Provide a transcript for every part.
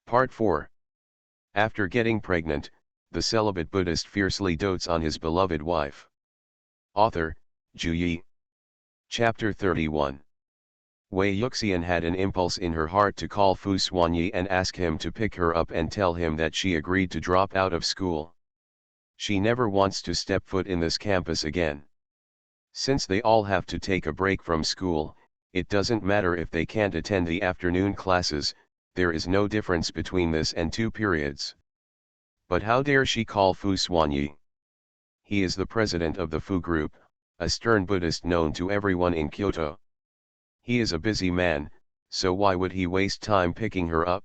Part 4. After getting pregnant, the celibate Buddhist fiercely dotes on his beloved wife. Author, Ju Yi. Chapter 31. Wei Yuxian had an impulse in her heart to call Fu Xuanyi and ask him to pick her up and tell him that she agreed to drop out of school. She never wants to step foot in this campus again. Since they all have to take a break from school, it doesn't matter if they can't attend the afternoon classes, there is no difference between this and 2 periods. But how dare she call Fu Xuanyi? He is the president of the Fu Group, a stern Buddhist known to everyone in Kyoto. He is a busy man, so why would he waste time picking her up?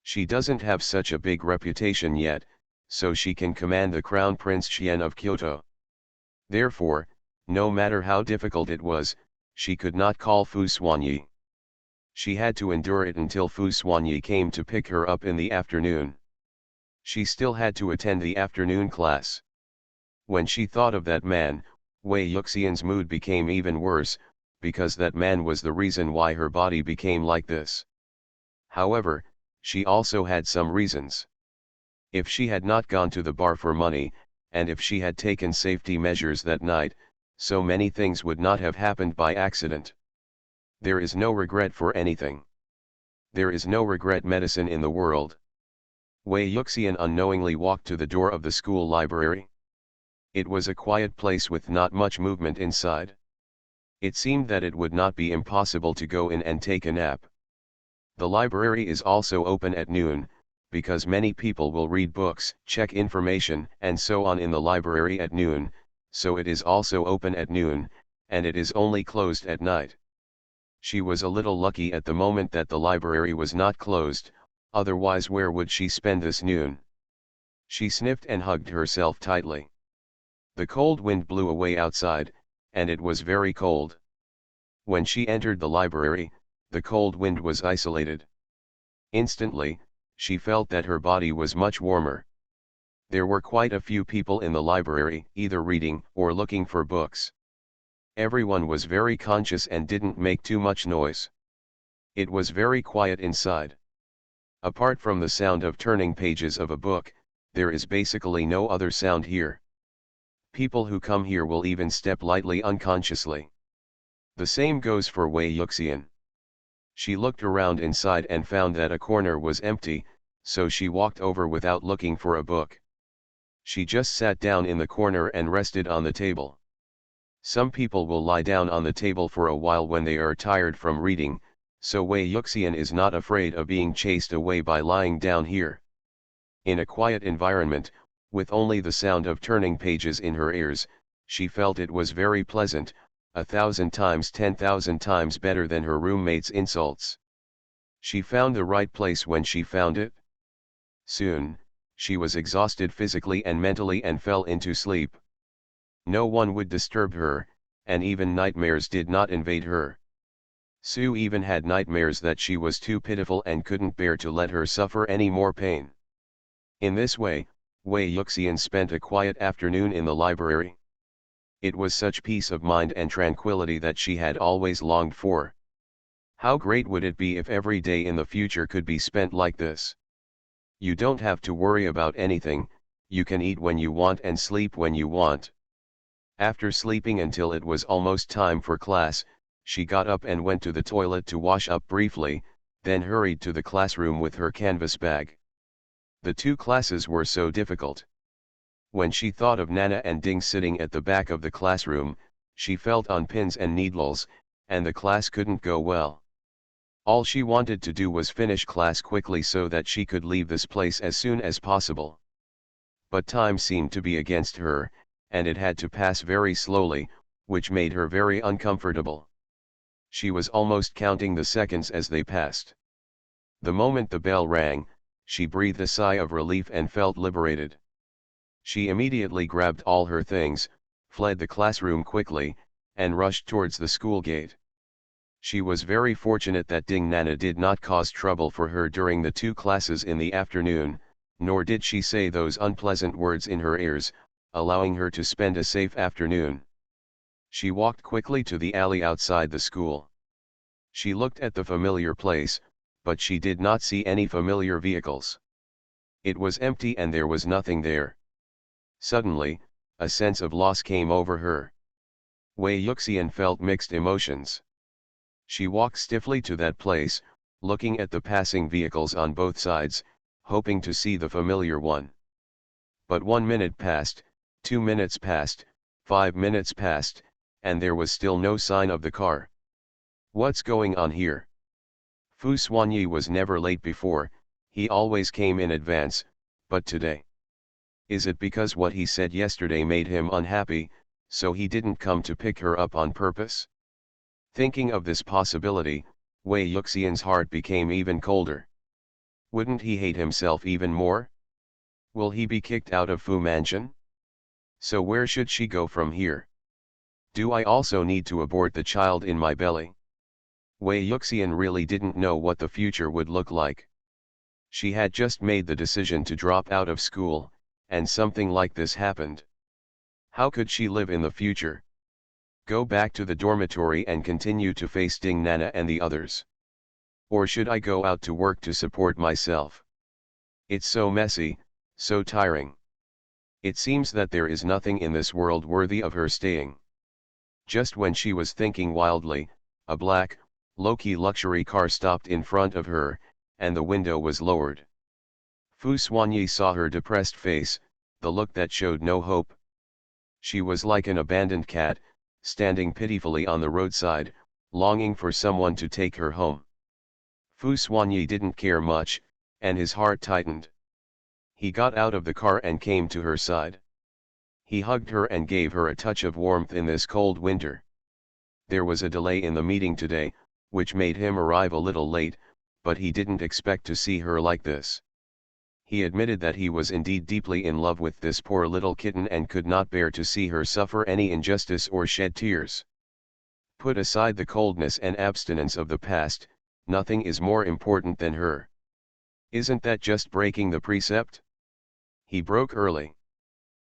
She doesn't have such a big reputation yet, so she can command the Crown Prince Xian of Kyoto. Therefore, no matter how difficult it was, she could not call Fu Xuanyi. She had to endure it until Fu Xuanyi came to pick her up in the afternoon. She still had to attend the afternoon class. When she thought of that man, Wei Yuxian's mood became even worse, because that man was the reason why her body became like this. However, she also had some reasons. If she had not gone to the bar for money, and if she had taken safety measures that night, so many things would not have happened by accident. There is no regret for anything. There is no regret medicine in the world. Wei Yuxian unknowingly walked to the door of the school library. It was a quiet place with not much movement inside. It seemed that it would not be impossible to go in and take a nap. The library is also open at noon, because many people will read books, check information, and so on in the library at noon, so it is also open at noon, and it is only closed at night. She was a little lucky at the moment that the library was not closed, otherwise where would she spend this noon? She sniffed and hugged herself tightly. The cold wind blew away outside, and it was very cold. When she entered the library, the cold wind was isolated. Instantly, she felt that her body was much warmer. There were quite a few people in the library, either reading or looking for books. Everyone was very conscious and didn't make too much noise. It was very quiet inside. Apart from the sound of turning pages of a book, there is basically no other sound here. People who come here will even step lightly unconsciously. The same goes for Wei Yuxian. She looked around inside and found that a corner was empty, so she walked over without looking for a book. She just sat down in the corner and rested on the table. Some people will lie down on the table for a while when they are tired from reading, so Wei Yuxian is not afraid of being chased away by lying down here. In a quiet environment, with only the sound of turning pages in her ears, she felt it was very pleasant, 1,000 times 10,000 times better than her roommate's insults. She found the right place when she found it. Soon, she was exhausted physically and mentally and fell into sleep. No one would disturb her, and even nightmares did not invade her. Sue even had nightmares that she was too pitiful and couldn't bear to let her suffer any more pain. In this way, Wei Yuxian spent a quiet afternoon in the library. It was such peace of mind and tranquility that she had always longed for. How great would it be if every day in the future could be spent like this? You don't have to worry about anything, you can eat when you want and sleep when you want. After sleeping until it was almost time for class, she got up and went to the toilet to wash up briefly, then hurried to the classroom with her canvas bag. The 2 classes were so difficult. When she thought of Nana and Ding sitting at the back of the classroom, she felt on pins and needles, and the class couldn't go well. All she wanted to do was finish class quickly so that she could leave this place as soon as possible. But time seemed to be against her, and it had to pass very slowly, which made her very uncomfortable. She was almost counting the seconds as they passed. The moment the bell rang, she breathed a sigh of relief and felt liberated. She immediately grabbed all her things, fled the classroom quickly, and rushed towards the school gate. She was very fortunate that Ding Nana did not cause trouble for her during the 2 classes in the afternoon, nor did she say those unpleasant words in her ears, allowing her to spend a safe afternoon. She walked quickly to the alley outside the school. She looked at the familiar place, but she did not see any familiar vehicles. It was empty and there was nothing there. Suddenly, a sense of loss came over her. Wei Yuxian felt mixed emotions. She walked stiffly to that place, looking at the passing vehicles on both sides, hoping to see the familiar one. But 1 minute passed, 2 minutes passed, 5 minutes passed, and there was still no sign of the car. What's going on here? Fu Xuanyi was never late before, he always came in advance, but today? Is it because what he said yesterday made him unhappy, so he didn't come to pick her up on purpose? Thinking of this possibility, Wei Yuxian's heart became even colder. Wouldn't he hate himself even more? Will he be kicked out of Fu Mansion? So where should she go from here? Do I also need to abort the child in my belly? Wei Yuxian really didn't know what the future would look like. She had just made the decision to drop out of school, and something like this happened. How could she live in the future? Go back to the dormitory and continue to face Ding Nana and the others? Or should I go out to work to support myself? It's so messy, so tiring. It seems that there is nothing in this world worthy of her staying. Just when she was thinking wildly, a black, low-key luxury car stopped in front of her, and the window was lowered. Fu Xuanyi saw her depressed face, the look that showed no hope. She was like an abandoned cat, standing pitifully on the roadside, longing for someone to take her home. Fu Xuanyi didn't care much, and his heart tightened. He got out of the car and came to her side. He hugged her and gave her a touch of warmth in this cold winter. There was a delay in the meeting today, which made him arrive a little late, but he didn't expect to see her like this. He admitted that he was indeed deeply in love with this poor little kitten and could not bear to see her suffer any injustice or shed tears. Put aside the coldness and abstinence of the past, nothing is more important than her. Isn't that just breaking the precept? He broke early.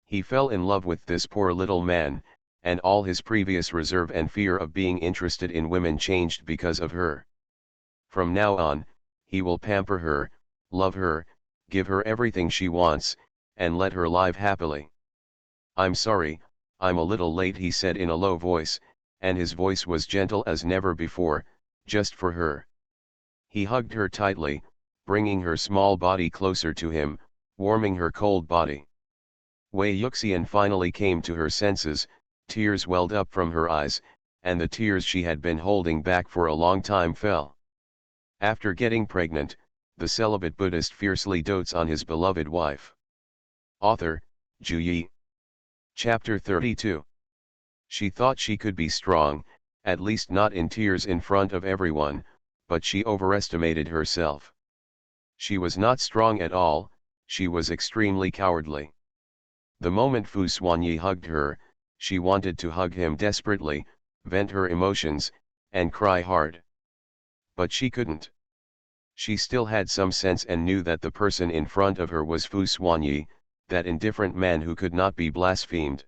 He fell in love with this poor little man, and all his previous reserve and fear of being interested in women changed because of her. From now on, he will pamper her, love her, give her everything she wants, and let her live happily. I'm sorry, I'm a little late, he said in a low voice, and his voice was gentle as never before, just for her. He hugged her tightly, bringing her small body closer to him, warming her cold body. Wei Yuxian finally came to her senses, tears welled up from her eyes, and the tears she had been holding back for a long time fell. After getting pregnant, the celibate Buddhist fiercely dotes on his beloved wife. Author, Zhu Yi. Chapter 32. She thought she could be strong, at least not in tears in front of everyone, but she overestimated herself. She was not strong at all, she was extremely cowardly. The moment Fu Xuanyi hugged her, she wanted to hug him desperately, vent her emotions, and cry hard. But she couldn't. She still had some sense and knew that the person in front of her was Fu Xuanyi, that indifferent man who could not be blasphemed.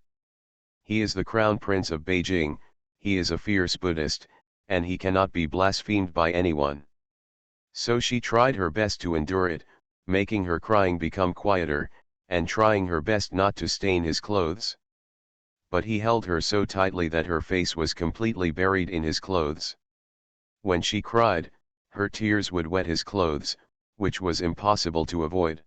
He is the crown prince of Beijing, he is a fierce Buddhist, and he cannot be blasphemed by anyone. So she tried her best to endure it, making her crying become quieter, and trying her best not to stain his clothes. But he held her so tightly that her face was completely buried in his clothes. When she cried, her tears would wet his clothes, which was impossible to avoid.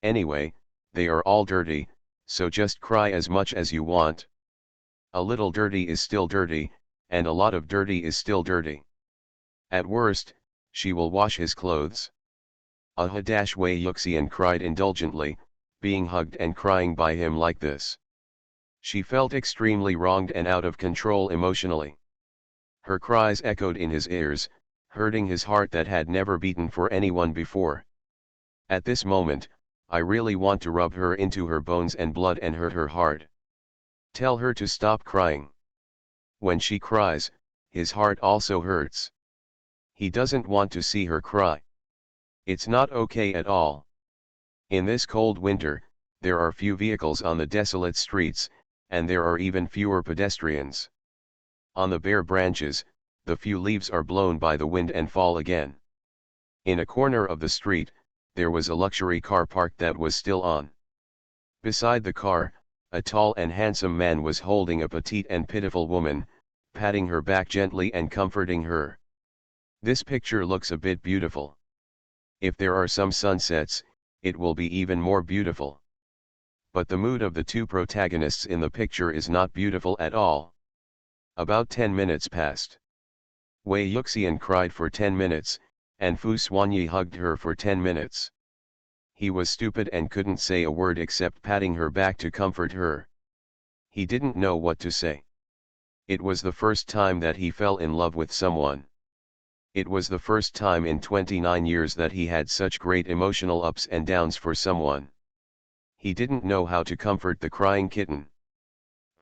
Anyway, they are all dirty, so just cry as much as you want. A little dirty is still dirty, and a lot of dirty is still dirty. At worst, she will wash his clothes. Wei Yuxian cried indulgently, being hugged and crying by him like this. She felt extremely wronged and out of control emotionally. Her cries echoed in his ears, hurting his heart that had never beaten for anyone before. At this moment, I really want to rub her into her bones and blood and hurt her hard. Tell her to stop crying. When she cries, his heart also hurts. He doesn't want to see her cry. It's not okay at all. In this cold winter, there are few vehicles on the desolate streets, and there are even fewer pedestrians. On the bare branches, the few leaves are blown by the wind and fall again. In a corner of the street, there was a luxury car parked that was still on. Beside the car, a tall and handsome man was holding a petite and pitiful woman, patting her back gently and comforting her. This picture looks a bit beautiful. If there are some sunsets, it will be even more beautiful. But the mood of the two protagonists in the picture is not beautiful at all. About 10 minutes passed. Wei Yuxian cried for 10 minutes, and Fu Xuanyi hugged her for 10 minutes. He was stupid and couldn't say a word except patting her back to comfort her. He didn't know what to say. It was the first time that he fell in love with someone. It was the first time in 29 years that he had such great emotional ups and downs for someone. He didn't know how to comfort the crying kitten.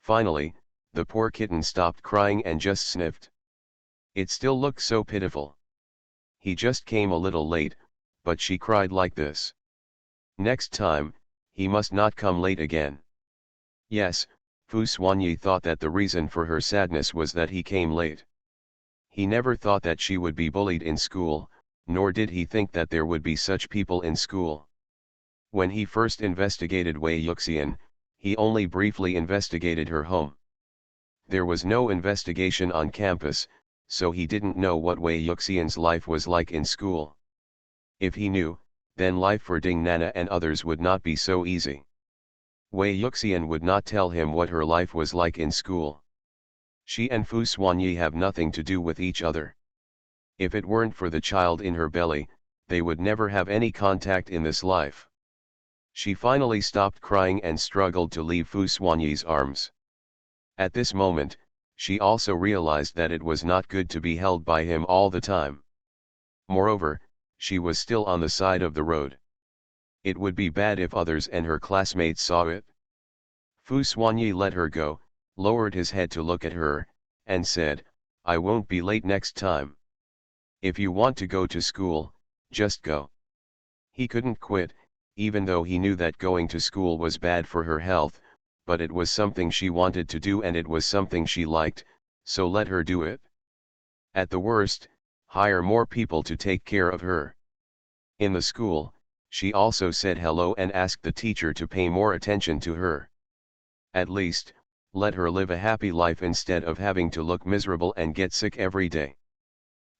Finally, the poor kitten stopped crying and just sniffed. It still looked so pitiful. He just came a little late, but she cried like this. Next time, he must not come late again. Yes, Fu Xuanyi thought that the reason for her sadness was that he came late. He never thought that she would be bullied in school, nor did he think that there would be such people in school. When he first investigated Wei Yuxian, he only briefly investigated her home. There was no investigation on campus, so he didn't know what Wei Yuxian's life was like in school. If he knew, then life for Ding Nana and others would not be so easy. Wei Yuxian would not tell him what her life was like in school. She and Fu Xuanyi have nothing to do with each other. If it weren't for the child in her belly, they would never have any contact in this life. She finally stopped crying and struggled to leave Fu Xuanyi's arms. At this moment, she also realized that it was not good to be held by him all the time. Moreover, she was still on the side of the road. It would be bad if others and her classmates saw it. Fu Xuanyi let her go, lowered his head to look at her, and said, "I won't be late next time. If you want to go to school, just go." He couldn't quit, even though he knew that going to school was bad for her health, but it was something she wanted to do and it was something she liked, so let her do it. At the worst, hire more people to take care of her. In the school, she also said hello and asked the teacher to pay more attention to her. At least, let her live a happy life instead of having to look miserable and get sick every day.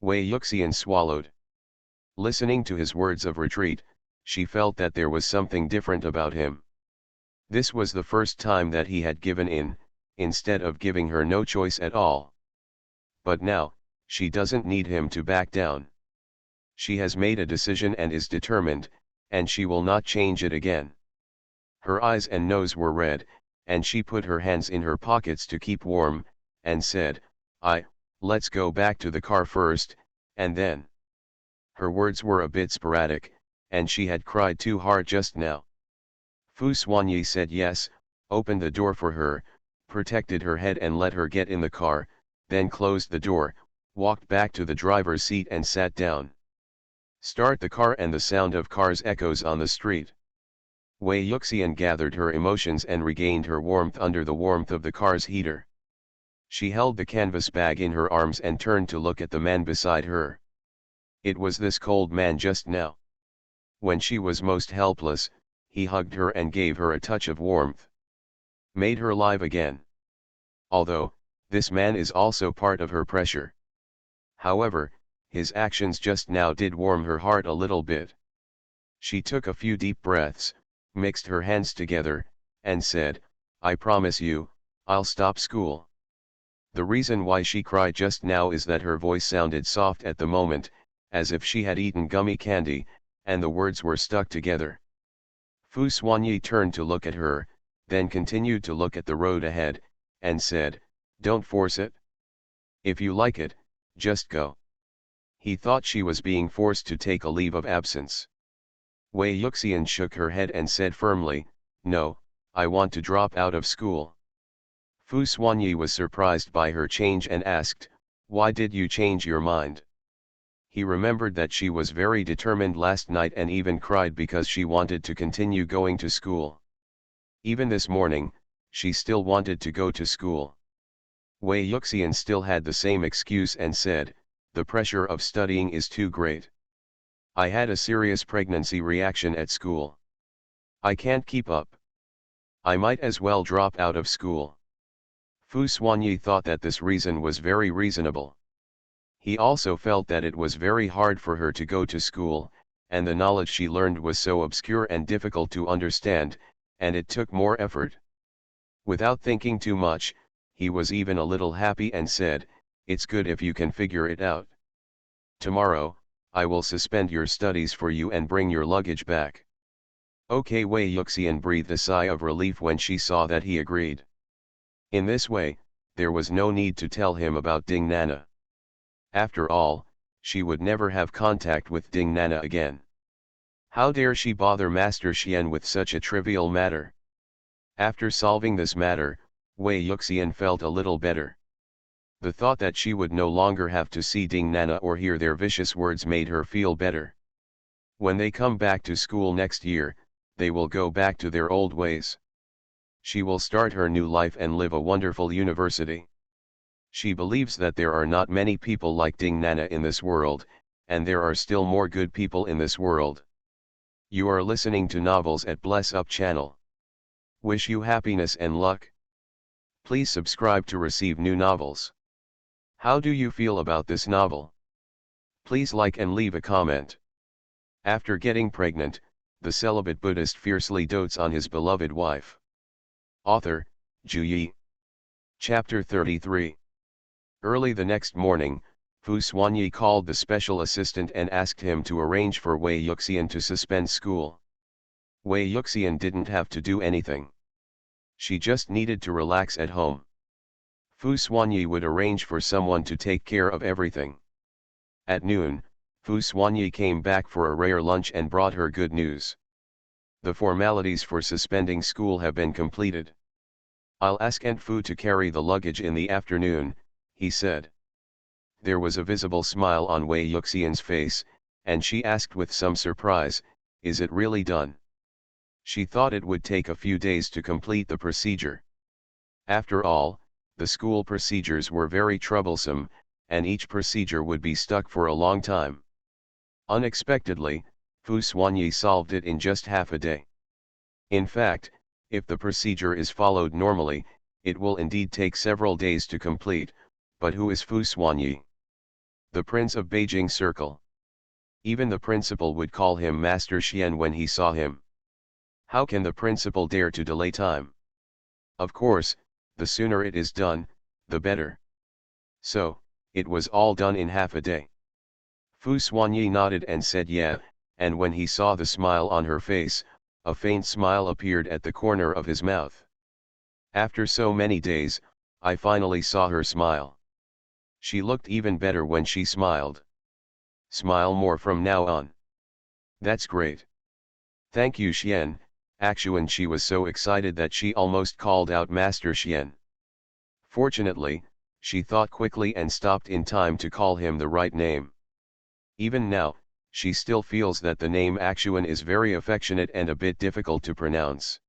Wei Yuxian swallowed. Listening to his words of retreat, she felt that there was something different about him. This was the first time that he had given in, instead of giving her no choice at all. But now, she doesn't need him to back down. She has made a decision and is determined, and she will not change it again. Her eyes and nose were red, and she put her hands in her pockets to keep warm, and said, Let's go back to the car first, and then." Her words were a bit sporadic, and she had cried too hard just now. Fu Xuanyi said yes, opened the door for her, protected her head and let her get in the car, then closed the door, walked back to the driver's seat and sat down. Start the car and the sound of cars echoes on the street. Wei Yuxian gathered her emotions and regained her warmth under the warmth of the car's heater. She held the canvas bag in her arms and turned to look at the man beside her. It was this cold man just now. When she was most helpless, he hugged her and gave her a touch of warmth. Made her live again. Although, this man is also part of her pressure. However, his actions just now did warm her heart a little bit. She took a few deep breaths, mixed her hands together, and said, "I promise you, I'll stop school." The reason why she cried just now is that her voice sounded soft at the moment, as if she had eaten gummy candy, and the words were stuck together. Fu Xuanyi turned to look at her, then continued to look at the road ahead, and said, "Don't force it. If you like it, just go." He thought she was being forced to take a leave of absence. Wei Yuxian shook her head and said firmly, "No, I want to drop out of school." Fu Xuanyi was surprised by her change and asked, "Why did you change your mind?" He remembered that she was very determined last night and even cried because she wanted to continue going to school. Even this morning, she still wanted to go to school. Wei Yuxian still had the same excuse and said, "The pressure of studying is too great." I had a serious pregnancy reaction at school. I can't keep up. I might as well drop out of school. Fu Xuanyi thought that this reason was very reasonable. He also felt that it was very hard for her to go to school, and the knowledge she learned was so obscure and difficult to understand, and it took more effort. Without thinking too much, he was even a little happy and said, "It's good if you can figure it out. Tomorrow, I will suspend your studies for you and bring your luggage back." Okay, Wei Yuxian breathed a sigh of relief when she saw that he agreed. In this way, there was no need to tell him about Ding Nana. After all, she would never have contact with Ding Nana again. How dare she bother Master Xian with such a trivial matter? After solving this matter, Wei Yuxian felt a little better. The thought that she would no longer have to see Ding Nana or hear their vicious words made her feel better. When they come back to school next year, they will go back to their old ways. She will start her new life and live a wonderful university. She believes that there are not many people like Ding Nana in this world, and there are still more good people in this world. You are listening to Novels at Bless Up channel. Wish you happiness and luck. Please subscribe to receive new novels. How do you feel about this novel? Please like and leave a comment. After getting pregnant, the celibate Buddhist fiercely dotes on his beloved wife. Author, Zhu Yi. Chapter 33. Early the next morning, Fu Xuanyi called the special assistant and asked him to arrange for Wei Yuxian to suspend school. Wei Yuxian didn't have to do anything. She just needed to relax at home. Fu Xuanyi would arrange for someone to take care of everything. At noon, Fu Xuanyi came back for a rare lunch and brought her good news. The formalities for suspending school have been completed. I'll ask Aunt Fu to carry the luggage in the afternoon, he said. There was a visible smile on Wei Yuxian's face, and she asked with some surprise, "Is it really done?" She thought it would take a few days to complete the procedure. After all, the school procedures were very troublesome, and each procedure would be stuck for a long time. Unexpectedly, Fu Xuanyi solved it in just half a day. In fact, if the procedure is followed normally, it will indeed take several days to complete, but who is Fu Xuanyi? The Prince of Beijing Circle. Even the principal would call him Master Xian when he saw him. How can the principal dare to delay time? Of course, the sooner it is done, the better. So, it was all done in half a day. Fu Xuanyi nodded and said yeah, and when he saw the smile on her face, a faint smile appeared at the corner of his mouth. After so many days, I finally saw her smile. She looked even better when she smiled. Smile more from now on. That's great. Thank you, Xian. Actually, she was so excited that she almost called out Master Xian. Fortunately, she thought quickly and stopped in time to call him the right name. Even now, she still feels that the name Actuan is very affectionate and a bit difficult to pronounce.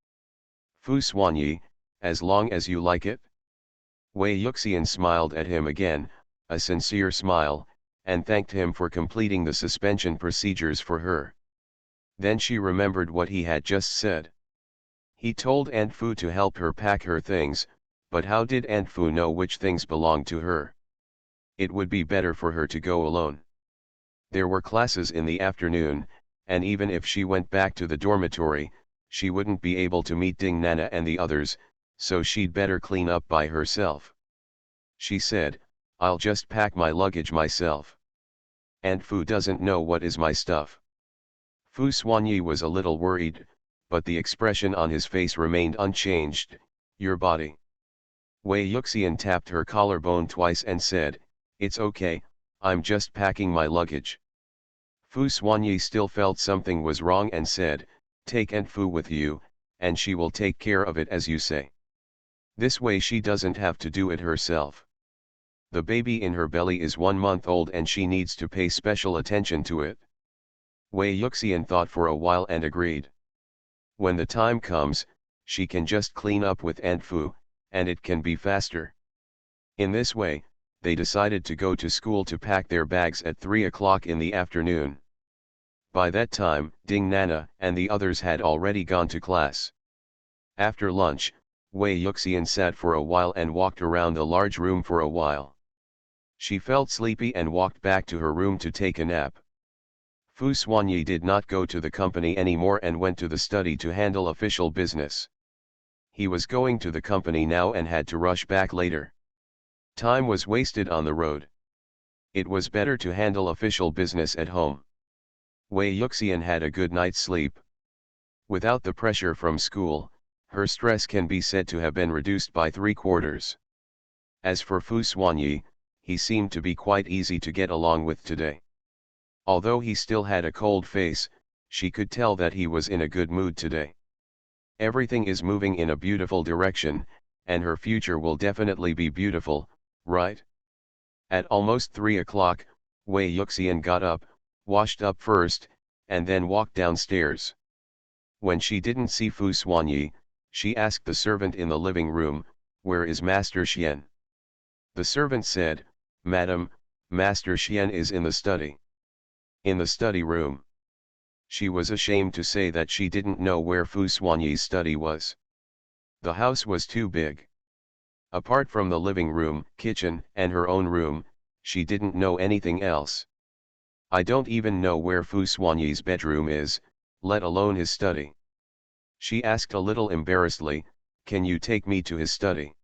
Fu Xuanyi, as long as you like it. Wei Yuxian smiled at him again, a sincere smile, and thanked him for completing the suspension procedures for her. Then she remembered what he had just said. He told Aunt Fu to help her pack her things, but how did Aunt Fu know which things belonged to her? It would be better for her to go alone. There were classes in the afternoon, and even if she went back to the dormitory, she wouldn't be able to meet Ding Nana and the others, so she'd better clean up by herself. She said, "I'll just pack my luggage myself. Aunt Fu doesn't know what is my stuff." Fu Xuanyi was a little worried, but the expression on his face remained unchanged. "Your body." Wei Yuxian tapped her collarbone twice and said, "It's okay, I'm just packing my luggage." Fu Xuanyi still felt something was wrong and said, "Take Aunt Fu with you, and she will take care of it as you say. This way she doesn't have to do it herself. The baby in her belly is 1 month old and she needs to pay special attention to it." Wei Yuxian thought for a while and agreed. When the time comes, she can just clean up with Aunt Fu, and it can be faster. In this way, they decided to go to school to pack their bags at 3 o'clock in the afternoon. By that time, Ding Nana and the others had already gone to class. After lunch, Wei Yuxian sat for a while and walked around the large room for a while. She felt sleepy and walked back to her room to take a nap. Fu Xuanyi did not go to the company anymore and went to the study to handle official business. He was going to the company now and had to rush back later. Time was wasted on the road. It was better to handle official business at home. Wei Yuxian had a good night's sleep. Without the pressure from school, her stress can be said to have been reduced by 3/4. As for Fu Xuanyi, he seemed to be quite easy to get along with today. Although he still had a cold face, she could tell that he was in a good mood today. Everything is moving in a beautiful direction, and her future will definitely be beautiful, right? At almost 3 o'clock, Wei Yuxian got up, washed up first, and then walked downstairs. When she didn't see Fu Xuanyi, she asked the servant in the living room, "Where is Master Xian?" The servant said, "Madam, Master Xian is in the study." In the study room. She was ashamed to say that she didn't know where Fu Xuanyi's study was. The house was too big. Apart from the living room, kitchen, and her own room, she didn't know anything else. "I don't even know where Fu Xuanyi's bedroom is, let alone his study." She asked a little embarrassedly, "Can you take me to his study?"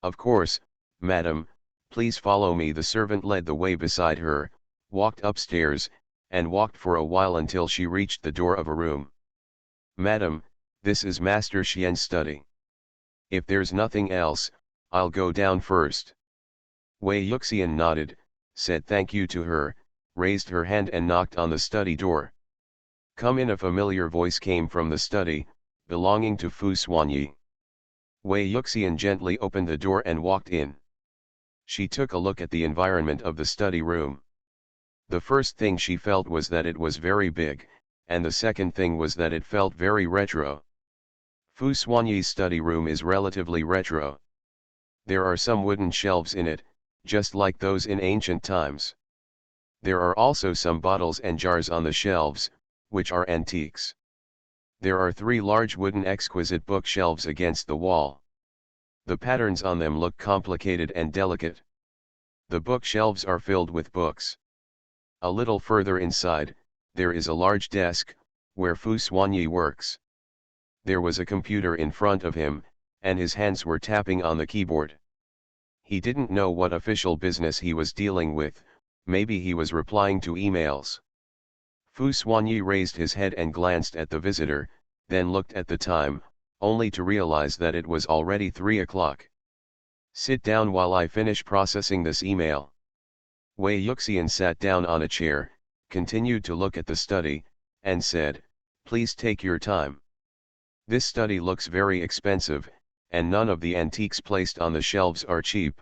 "Of course, madam, please follow me." The servant led the way beside her, walked upstairs, and walked for a while until she reached the door of a room. "Madam, this is Master Xian's study. If there's nothing else, I'll go down first." Wei Yuxian nodded, said thank you to her, raised her hand and knocked on the study door. "Come in." A familiar voice came from the study, belonging to Fu Xuanyi. Wei Yuxian gently opened the door and walked in. She took a look at the environment of the study room. The first thing she felt was that it was very big, and the second thing was that it felt very retro. Fu Xuanyi's study room is relatively retro. There are some wooden shelves in it, just like those in ancient times. There are also some bottles and jars on the shelves, which are antiques. There are 3 large wooden exquisite bookshelves against the wall. The patterns on them look complicated and delicate. The bookshelves are filled with books. A little further inside, there is a large desk, where Fu Xuanyi works. There was a computer in front of him, and his hands were tapping on the keyboard. He didn't know what official business he was dealing with, maybe he was replying to emails. Fu Xuanyi raised his head and glanced at the visitor, then looked at the time, only to realize that it was already 3 o'clock. "Sit down while I finish processing this email." Wei Yuxian sat down on a chair, continued to look at the study, and said, "Please take your time. This study looks very expensive, and none of the antiques placed on the shelves are cheap."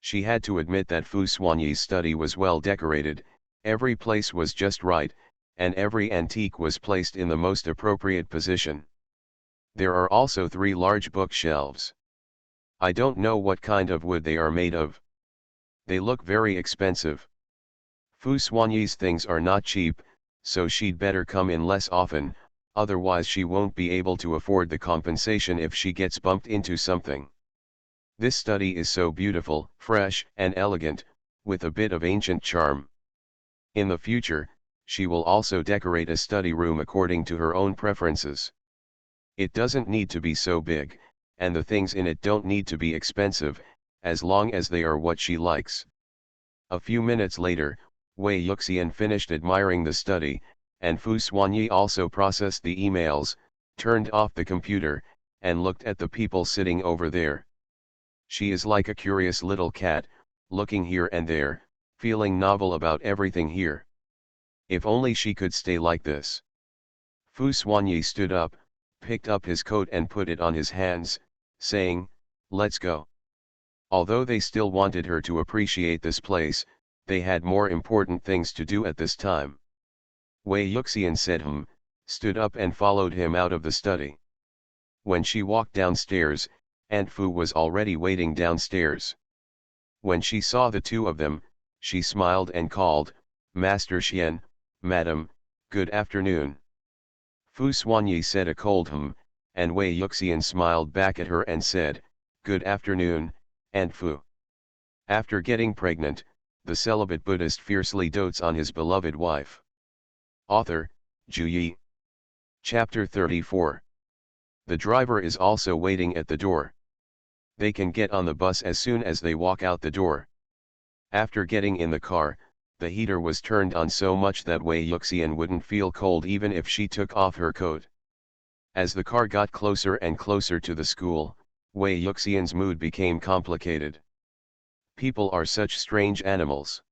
She had to admit that Fu Xuanyi's study was well decorated, every place was just right, and every antique was placed in the most appropriate position. There are also 3 large bookshelves. "I don't know what kind of wood they are made of. They look very expensive. Fu Xuanyi's things are not cheap, so she'd better come in less often, otherwise she won't be able to afford the compensation if she gets bumped into something. This study is so beautiful, fresh, and elegant, with a bit of ancient charm. In the future, she will also decorate a study room according to her own preferences. It doesn't need to be so big, and the things in it don't need to be expensive, as long as they are what she likes." A few minutes later, Wei Yuxian finished admiring the study, and Fu Xuanyi also processed the emails, turned off the computer, and looked at the people sitting over there. She is like a curious little cat, looking here and there, feeling novel about everything here. If only she could stay like this. Fu Xuanyi stood up, picked up his coat and put it on his hands, saying, "Let's go." Although they still wanted her to appreciate this place, they had more important things to do at this time. Wei Yuxian said stood up and followed him out of the study. When she walked downstairs, Aunt Fu was already waiting downstairs. When she saw the two of them, she smiled and called, "Master Xian, Madam, "Good afternoon." Fu Xuanyi said a cold and Wei Yuxian smiled back at her and said, "Good afternoon, Aunt Fu." After getting pregnant, the celibate Buddhist fiercely dotes on his beloved wife. Author, Zhu Yi. Chapter 34. The driver is also waiting at the door. They can get on the bus as soon as they walk out the door. After getting in the car, the heater was turned on so much that Wei Yuxian wouldn't feel cold even if she took off her coat. As the car got closer and closer to the school, Wei Yuxian's mood became complicated. People are such strange animals.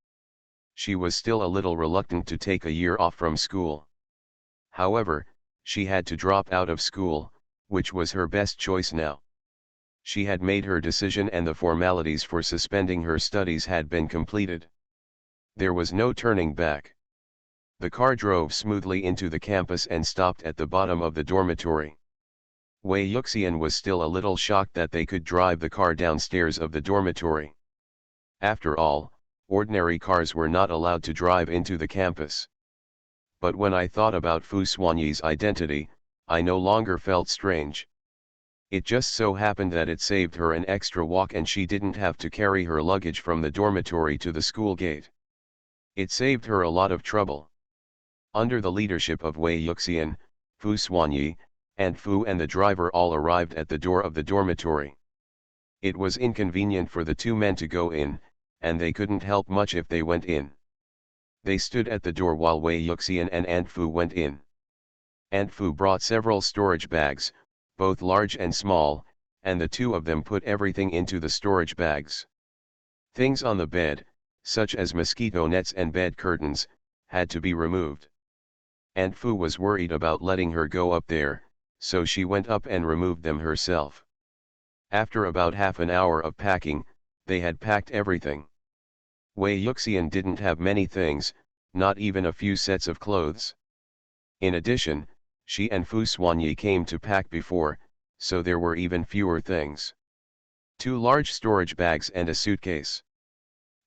She was still a little reluctant to take a year off from school. However, she had to drop out of school, which was her best choice now. She had made her decision and the formalities for suspending her studies had been completed. There was no turning back. The car drove smoothly into the campus and stopped at the bottom of the dormitory. Wei Yuxian was still a little shocked that they could drive the car downstairs of the dormitory. After all, ordinary cars were not allowed to drive into the campus. But when I thought about Fu Xuanyi's identity, I no longer felt strange. It just so happened that it saved her an extra walk and she didn't have to carry her luggage from the dormitory to the school gate. It saved her a lot of trouble. Under the leadership of Wei Yuxian, Fu Xuanyi, Aunt Fu and the driver all arrived at the door of the dormitory. It was inconvenient for the two men to go in, and they couldn't help much if they went in. They stood at the door while Wei Yuxian and Aunt Fu went in. Aunt Fu brought several storage bags, both large and small, and the two of them put everything into the storage bags. Things on the bed, such as mosquito nets and bed curtains, had to be removed. Aunt Fu was worried about letting her go up there, so she went up and removed them herself. After about half an hour of packing, they had packed everything. Wei Yuxian didn't have many things, not even a few sets of clothes. In addition, she and Fu Xuanyi came to pack before, so there were even fewer things. 2 large storage bags and a suitcase.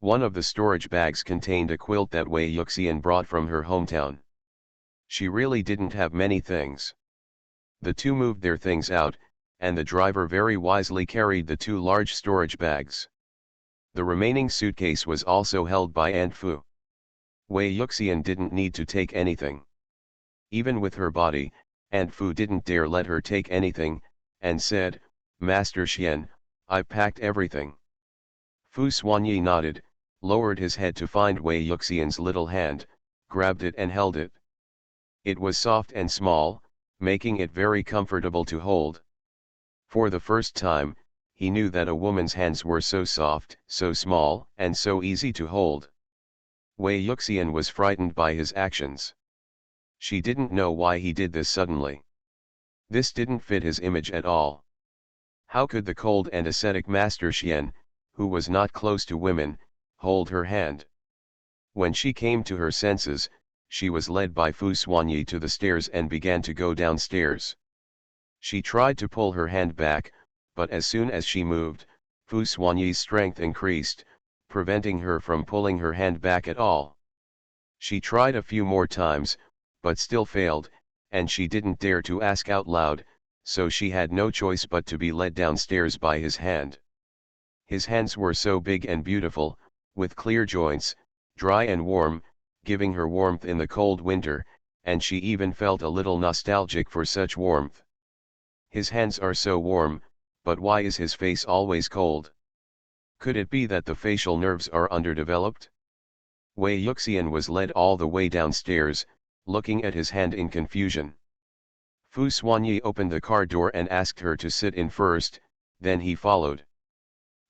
One of the storage bags contained a quilt that Wei Yuxian brought from her hometown. She really didn't have many things. The two moved their things out, and the driver very wisely carried the 2 large storage bags. The remaining suitcase was also held by Aunt Fu. Wei Yuxian didn't need to take anything. Even with her body, Aunt Fu didn't dare let her take anything, and said, "Master Xian, I packed everything." Fu Xuanyi nodded, lowered his head to find Wei Yuxian's little hand, grabbed it and held it. It was soft and small, making it very comfortable to hold. For the first time, he knew that a woman's hands were so soft, so small, and so easy to hold. Wei Yuxian was frightened by his actions. She didn't know why he did this suddenly. This didn't fit his image at all. How could the cold and ascetic Master Xian, who was not close to women, hold her hand? When she came to her senses, she was led by Fu Xuanyi to the stairs and began to go downstairs. She tried to pull her hand back, but as soon as she moved, Fu Xuanyi's strength increased, preventing her from pulling her hand back at all. She tried a few more times, but still failed, and she didn't dare to ask out loud, so she had no choice but to be led downstairs by his hand. His hands were so big and beautiful, with clear joints, dry and warm, giving her warmth in the cold winter, and she even felt a little nostalgic for such warmth. His hands are so warm, but why is his face always cold? Could it be that the facial nerves are underdeveloped? Wei Yuxian was led all the way downstairs, looking at his hand in confusion. Fu Xuanyi opened the car door and asked her to sit in first, then he followed.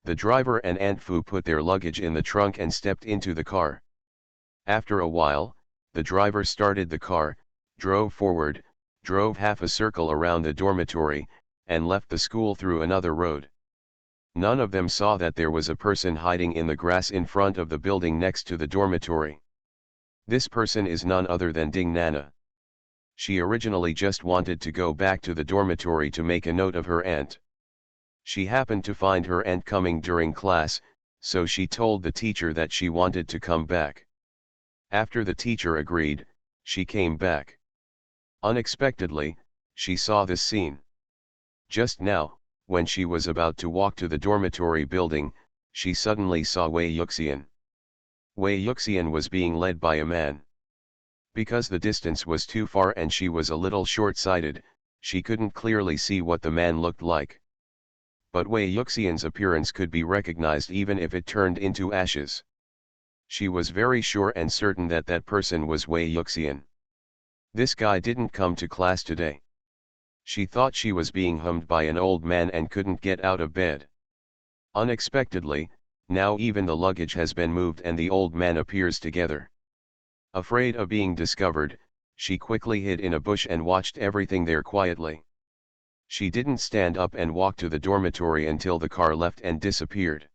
The driver and Aunt Fu put their luggage in the trunk and stepped into the car. After a while, the driver started the car, drove forward, drove half a circle around the dormitory, and left the school through another road. None of them saw that there was a person hiding in the grass in front of the building next to the dormitory. This person is none other than Ding Nana. She originally just wanted to go back to the dormitory to make a note of her aunt. She happened to find her aunt coming during class, so she told the teacher that she wanted to come back. After the teacher agreed, She came back. Unexpectedly, she saw this scene. Just now, when she was about to walk to the dormitory building, she suddenly saw Wei Yuxian. Wei Yuxian was being led by a man. Because the distance was too far and she was a little short-sighted, she couldn't clearly see what the man looked like. But Wei Yuxian's appearance could be recognized even if it turned into ashes. She was very sure and certain that that person was Wei Yuxian. This guy didn't come to class today. She thought she was being hummed by an old man and couldn't get out of bed. Unexpectedly, now even the luggage has been moved and the old man appears together. Afraid of being discovered, she quickly hid in a bush and watched everything there quietly. She didn't stand up and walk to the dormitory until the car left and disappeared.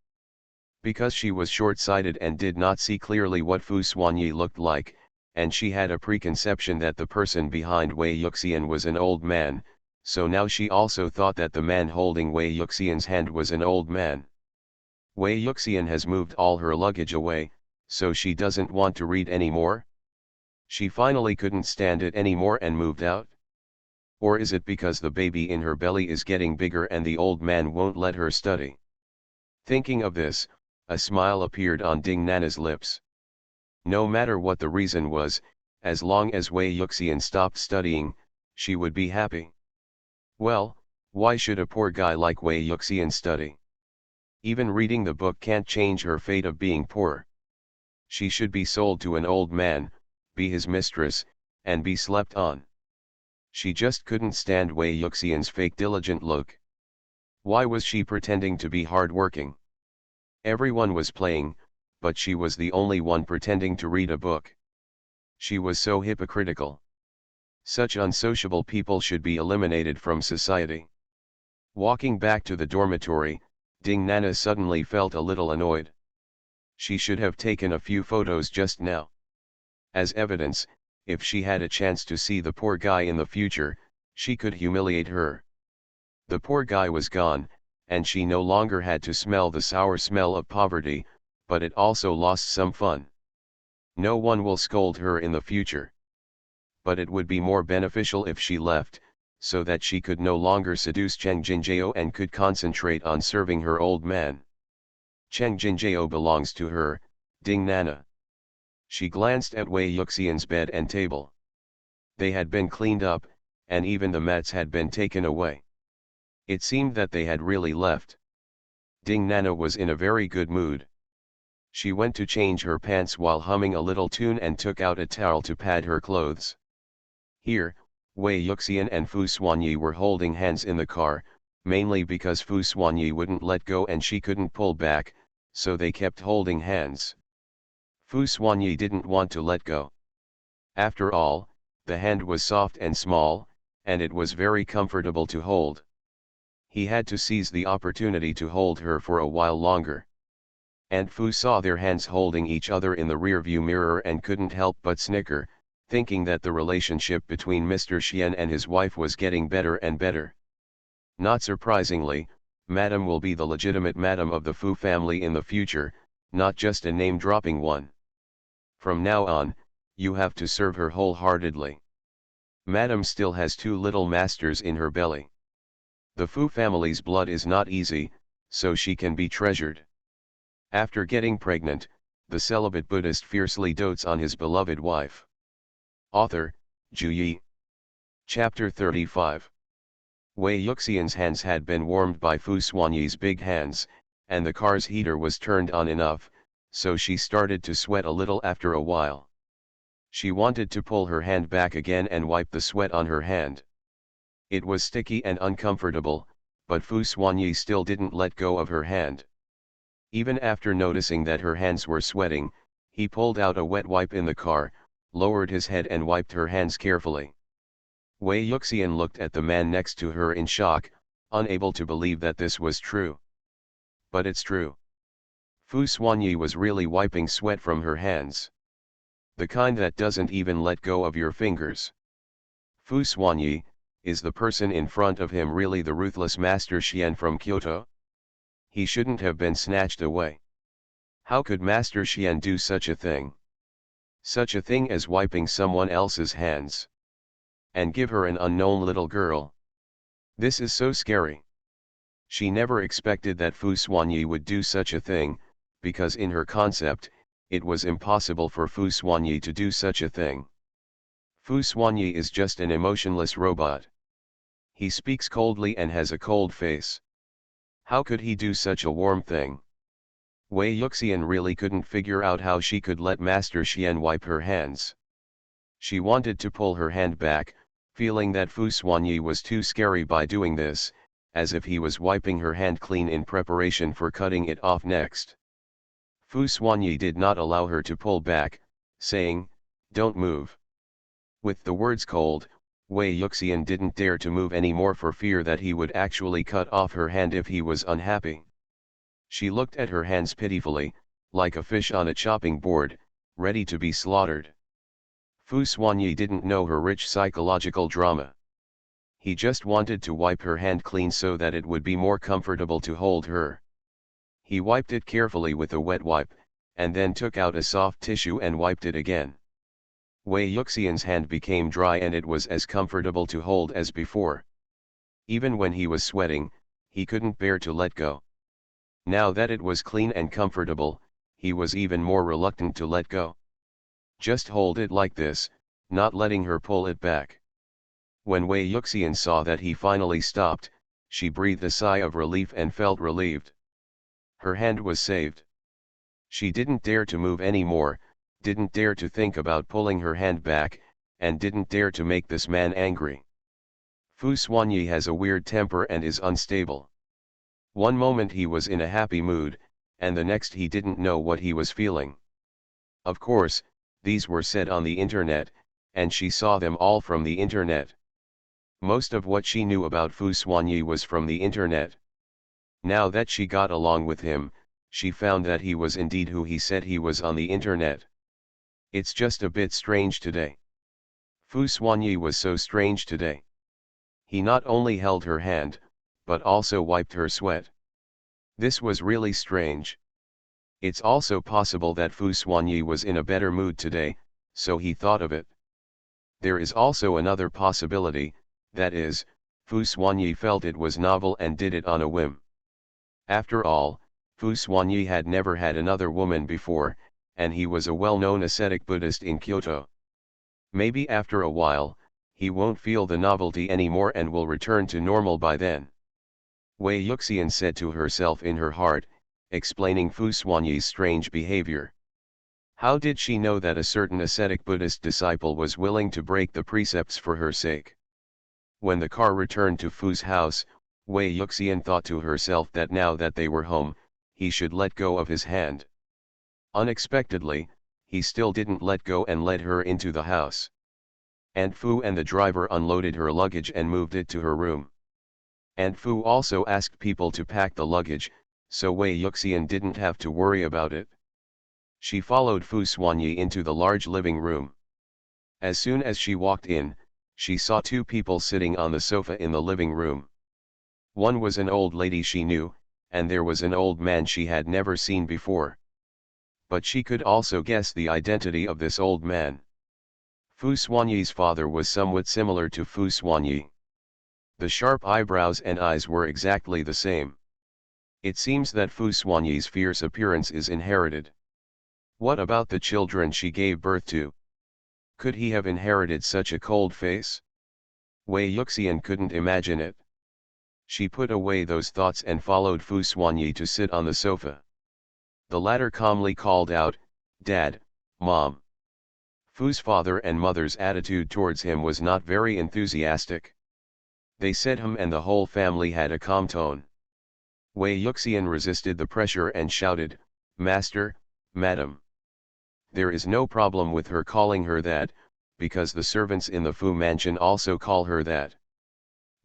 Because she was short-sighted and did not see clearly what Fu Xuanyi looked like, and she had a preconception that the person behind Wei Yuxian was an old man, so now she also thought that the man holding Wei Yuxian's hand was an old man. Wei Yuxian has moved all her luggage away, so she doesn't want to read anymore? She finally couldn't stand it anymore and moved out? Or is it because the baby in her belly is getting bigger and the old man won't let her study? Thinking of this, a smile appeared on Ding Nana's lips. No matter what the reason was, as long as Wei Yuxian stopped studying, she would be happy. Well, why should a poor guy like Wei Yuxian study? Even reading the book can't change her fate of being poor. She should be sold to an old man, be his mistress, and be slept on. She just couldn't stand Wei Yuxian's fake diligent look. Why was she pretending to be hard-working? Everyone was playing, but she was the only one pretending to read a book. She was so hypocritical. Such unsociable people should be eliminated from society. Walking back to the dormitory, Ding Nana suddenly felt a little annoyed. She should have taken a few photos just now. As evidence, if she had a chance to see the poor guy in the future, she could humiliate her. The poor guy was gone, and she no longer had to smell the sour smell of poverty, but it also lost some fun. No one will scold her in the future. But it would be more beneficial if she left, so that she could no longer seduce Cheng Jinjiao and could concentrate on serving her old man. Cheng Jinjiao belongs to her, Ding Nana. She glanced at Wei Yuxian's bed and table. They had been cleaned up, and even the mats had been taken away. It seemed that they had really left. Ding Nana was in a very good mood. She went to change her pants while humming a little tune and took out a towel to pad her clothes. Here, Wei Yuxian and Fu Xuanyi were holding hands in the car, mainly because Fu Xuanyi wouldn't let go and she couldn't pull back, so they kept holding hands. Fu Xuanyi didn't want to let go. After all, the hand was soft and small, and it was very comfortable to hold. He had to seize the opportunity to hold her for a while longer. Aunt Fu saw their hands holding each other in the rearview mirror and couldn't help but snicker, thinking that the relationship between Mr. Xian and his wife was getting better and better. Not surprisingly, Madam will be the legitimate Madam of the Fu family in the future, not just a name-dropping one. From now on, you have to serve her wholeheartedly. Madam still has two little masters in her belly. The Fu family's blood is not easy, so she can be treasured. After getting pregnant, the celibate Buddhist fiercely dotes on his beloved wife. Author, Zhu Yi. Chapter 35. Wei Yuxian's hands had been warmed by Fu Xuanyi's big hands, and the car's heater was turned on enough, so she started to sweat a little after a while. She wanted to pull her hand back again and wipe the sweat on her hand. It was sticky and uncomfortable, but Fu Xuanyi still didn't let go of her hand. Even after noticing that her hands were sweating, he pulled out a wet wipe in the car, lowered his head and wiped her hands carefully. Wei Yuxian looked at the man next to her in shock, unable to believe that this was true. But it's true. Fu Xuanyi was really wiping sweat from her hands. The kind that doesn't even let go of your fingers. Fu Xuanyi, is the person in front of him really the ruthless Master Xian from Kyoto? He shouldn't have been snatched away. How could Master Xian do such a thing? Such a thing as wiping someone else's hands. And give her an unknown little girl. This is so scary. She never expected that Fu Xuanyi would do such a thing, because in her concept, it was impossible for Fu Xuanyi to do such a thing. Fu Xuanyi is just an emotionless robot. He speaks coldly and has a cold face. How could he do such a warm thing? Wei Yuxian really couldn't figure out how she could let Master Xian wipe her hands. She wanted to pull her hand back, feeling that Fu Xuanyi was too scary by doing this, as if he was wiping her hand clean in preparation for cutting it off next. Fu Xuanyi did not allow her to pull back, saying, "Don't move." With the words cold, Wei Yuxian didn't dare to move any more for fear that he would actually cut off her hand if he was unhappy. She looked at her hands pitifully, like a fish on a chopping board, ready to be slaughtered. Fu Xuanyi didn't know her rich psychological drama. He just wanted to wipe her hand clean so that it would be more comfortable to hold her. He wiped it carefully with a wet wipe, and then took out a soft tissue and wiped it again. Wei Yuxian's hand became dry and it was as comfortable to hold as before. Even when he was sweating, he couldn't bear to let go. Now that it was clean and comfortable, he was even more reluctant to let go. Just hold it like this, not letting her pull it back. When Wei Yuxian saw that he finally stopped, she breathed a sigh of relief and felt relieved. Her hand was saved. She didn't dare to move any more, didn't dare to think about pulling her hand back, and didn't dare to make this man angry. Fu Xuanyi has a weird temper and is unstable. One moment he was in a happy mood, and the next he didn't know what he was feeling. Of course, these were said on the internet, and she saw them all from the internet. Most of what she knew about Fu Xuanyi was from the internet. Now that she got along with him, she found that he was indeed who he said he was on the internet. It's just a bit strange today. Fu Xuanyi was so strange today. He not only held her hand, but also wiped her sweat. This was really strange. It's also possible that Fu Xuanyi was in a better mood today, so he thought of it. There is also another possibility, that is, Fu Xuanyi felt it was novel and did it on a whim. After all, Fu Xuanyi had never had another woman before, and he was a well-known ascetic Buddhist in Kyoto. Maybe after a while, he won't feel the novelty anymore and will return to normal by then. Wei Yuxian said to herself in her heart, explaining Fu Xuanyi's strange behavior. How did she know that a certain ascetic Buddhist disciple was willing to break the precepts for her sake? When the car returned to Fu's house, Wei Yuxian thought to herself that now that they were home, he should let go of his hand. Unexpectedly, he still didn't let go and led her into the house. Aunt Fu and the driver unloaded her luggage and moved it to her room. Aunt Fu also asked people to pack the luggage, so Wei Yuxian didn't have to worry about it. She followed Fu Xuanyi into the large living room. As soon as she walked in, she saw two people sitting on the sofa in the living room. One was an old lady she knew, and there was an old man she had never seen before. But she could also guess the identity of this old man. Fu Xuanyi's father was somewhat similar to Fu Xuanyi. The sharp eyebrows and eyes were exactly the same. It seems that Fu Xuanyi's fierce appearance is inherited. What about the children she gave birth to? Could he have inherited such a cold face? Wei Yuxian couldn't imagine it. She put away those thoughts and followed Fu Xuanyi to sit on the sofa. The latter calmly called out, "Dad, Mom." Fu's father and mother's attitude towards him was not very enthusiastic. They said him and the whole family had a calm tone. Wei Yuxian resisted the pressure and shouted, "Master, Madam." There is no problem with her calling her that, because the servants in the Fu mansion also call her that.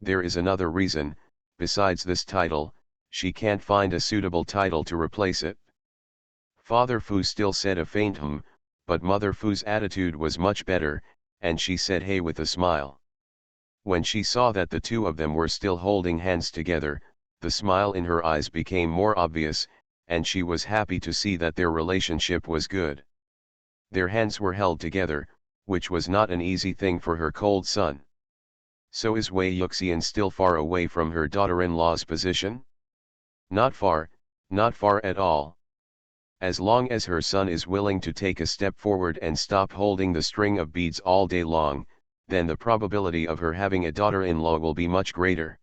There is another reason, besides this title, she can't find a suitable title to replace it. Father Fu still said a faint but Mother Fu's attitude was much better, and she said hey with a smile. When she saw that the two of them were still holding hands together, the smile in her eyes became more obvious, and she was happy to see that their relationship was good. Their hands were held together, which was not an easy thing for her cold son. So is Wei Yuxian still far away from her daughter-in-law's position? Not far at all. As long as her son is willing to take a step forward and stop holding the string of beads all day long, then the probability of her having a daughter-in-law will be much greater.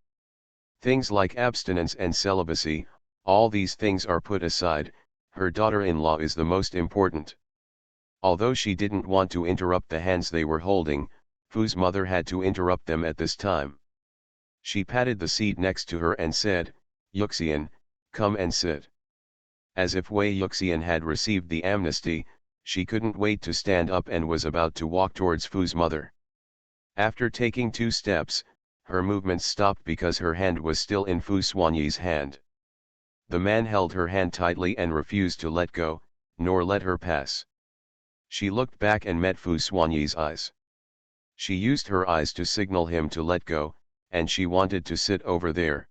Things like abstinence and celibacy, all these things are put aside, her daughter-in-law is the most important. Although she didn't want to interrupt the hands they were holding, Fu's mother had to interrupt them at this time. She patted the seat next to her and said, "Yuxian, come and sit." As if Wei Yuxian had received the amnesty, she couldn't wait to stand up and was about to walk towards Fu's mother. After taking 2 steps, her movements stopped because her hand was still in Fu Xuanyi's hand. The man held her hand tightly and refused to let go, nor let her pass. She looked back and met Fu Xuanyi's eyes. She used her eyes to signal him to let go, and she wanted to sit over there.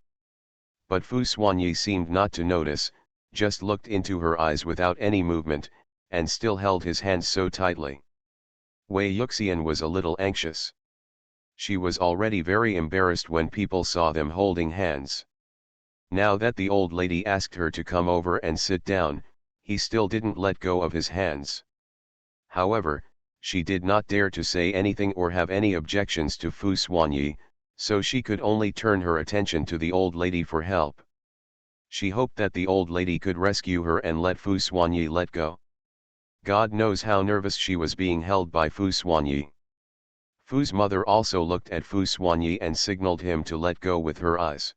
But Fu Xuanyi seemed not to notice, just looked into her eyes without any movement, and still held his hands so tightly. Wei Yuxian was a little anxious. She was already very embarrassed when people saw them holding hands. Now that the old lady asked her to come over and sit down, he still didn't let go of his hands. However, she did not dare to say anything or have any objections to Fu Xuanyi, so she could only turn her attention to the old lady for help. She hoped that the old lady could rescue her and let Fu Xuanyi let go. God knows how nervous she was being held by Fu Xuanyi. Fu's mother also looked at Fu Xuanyi and signaled him to let go with her eyes.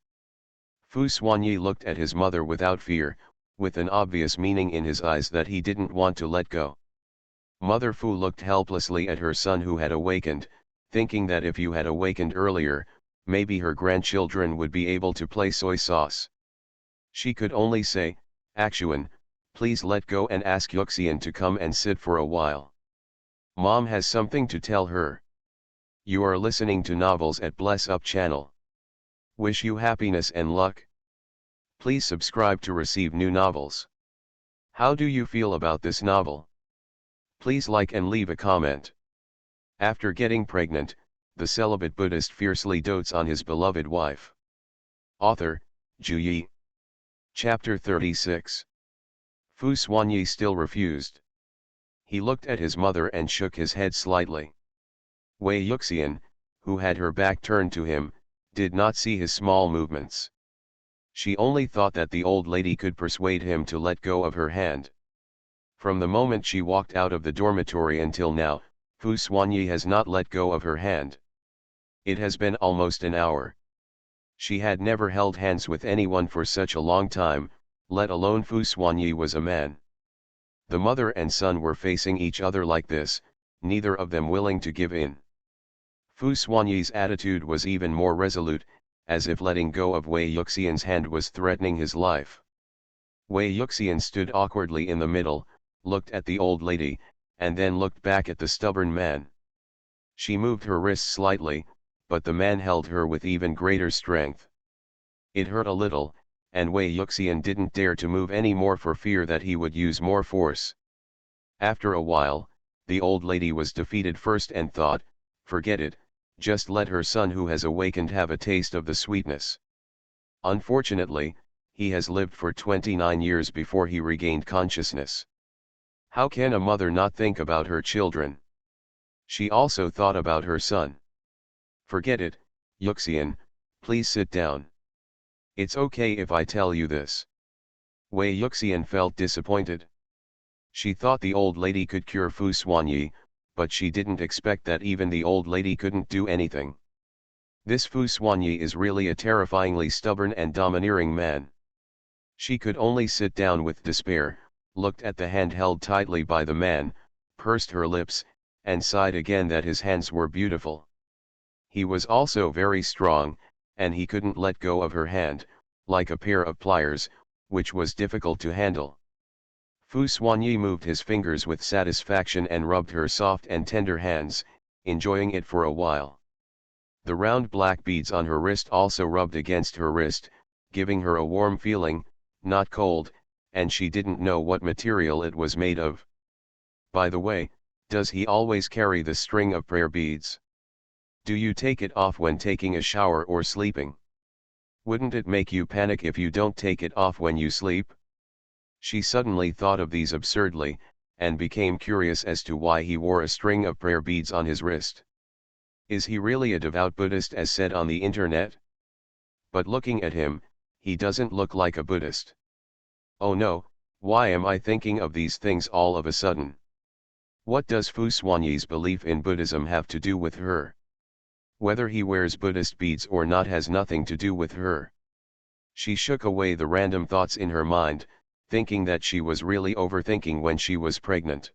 Fu Xuanyi looked at his mother without fear, with an obvious meaning in his eyes that he didn't want to let go. Mother Fu looked helplessly at her son who had awakened, thinking that if you had awakened earlier, maybe her grandchildren would be able to play soy sauce. She could only say, "Axuan, please let go and ask Yuxian to come and sit for a while. Mom has something to tell her." You are listening to Novels at Bless Up channel. Wish you happiness and luck. Please subscribe to receive new novels. How do you feel about this novel? Please like and leave a comment. After getting pregnant, the celibate Buddhist fiercely dotes on his beloved wife. Author, Zhu Yi. Chapter 36. Fu Xuanyi still refused. He looked at his mother and shook his head slightly. Wei Yuxian, who had her back turned to him, did not see his small movements. She only thought that the old lady could persuade him to let go of her hand. From the moment she walked out of the dormitory until now, Fu Xuanyi has not let go of her hand. It has been almost an hour. She had never held hands with anyone for such a long time, let alone Fu Xuanyi was a man. The mother and son were facing each other like this, neither of them willing to give in. Fu Xuanyi's attitude was even more resolute, as if letting go of Wei Yuxian's hand was threatening his life. Wei Yuxian stood awkwardly in the middle, looked at the old lady, and then looked back at the stubborn man. She moved her wrists slightly, but the man held her with even greater strength. It hurt a little, and Wei Yuxian didn't dare to move any more for fear that he would use more force. After a while, the old lady was defeated first and thought, forget it, just let her son who has awakened have a taste of the sweetness. Unfortunately, he has lived for 29 years before he regained consciousness. How can a mother not think about her children? She also thought about her son. Forget it, Yuxian, please sit down. It's okay if I tell you this. Wei Yuxian felt disappointed. She thought the old lady could cure Fu Xuanyi, but she didn't expect that even the old lady couldn't do anything. This Fu Xuanyi is really a terrifyingly stubborn and domineering man. She could only sit down with despair, looked at the hand held tightly by the man, pursed her lips, and sighed again that his hands were beautiful. He was also very strong, and he couldn't let go of her hand, like a pair of pliers, which was difficult to handle. Fu Xuanyi moved his fingers with satisfaction and rubbed her soft and tender hands, enjoying it for a while. The round black beads on her wrist also rubbed against her wrist, giving her a warm feeling, not cold, and she didn't know what material it was made of. By the way, does he always carry the string of prayer beads? Do you take it off when taking a shower or sleeping? Wouldn't it make you panic if you don't take it off when you sleep? She suddenly thought of these absurdly, and became curious as to why he wore a string of prayer beads on his wrist. Is he really a devout Buddhist as said on the internet? But looking at him, he doesn't look like a Buddhist. Oh no, why am I thinking of these things all of a sudden? What does Fu Xuanyi's belief in Buddhism have to do with her? Whether he wears Buddhist beads or not has nothing to do with her. She shook away the random thoughts in her mind, thinking that she was really overthinking when she was pregnant.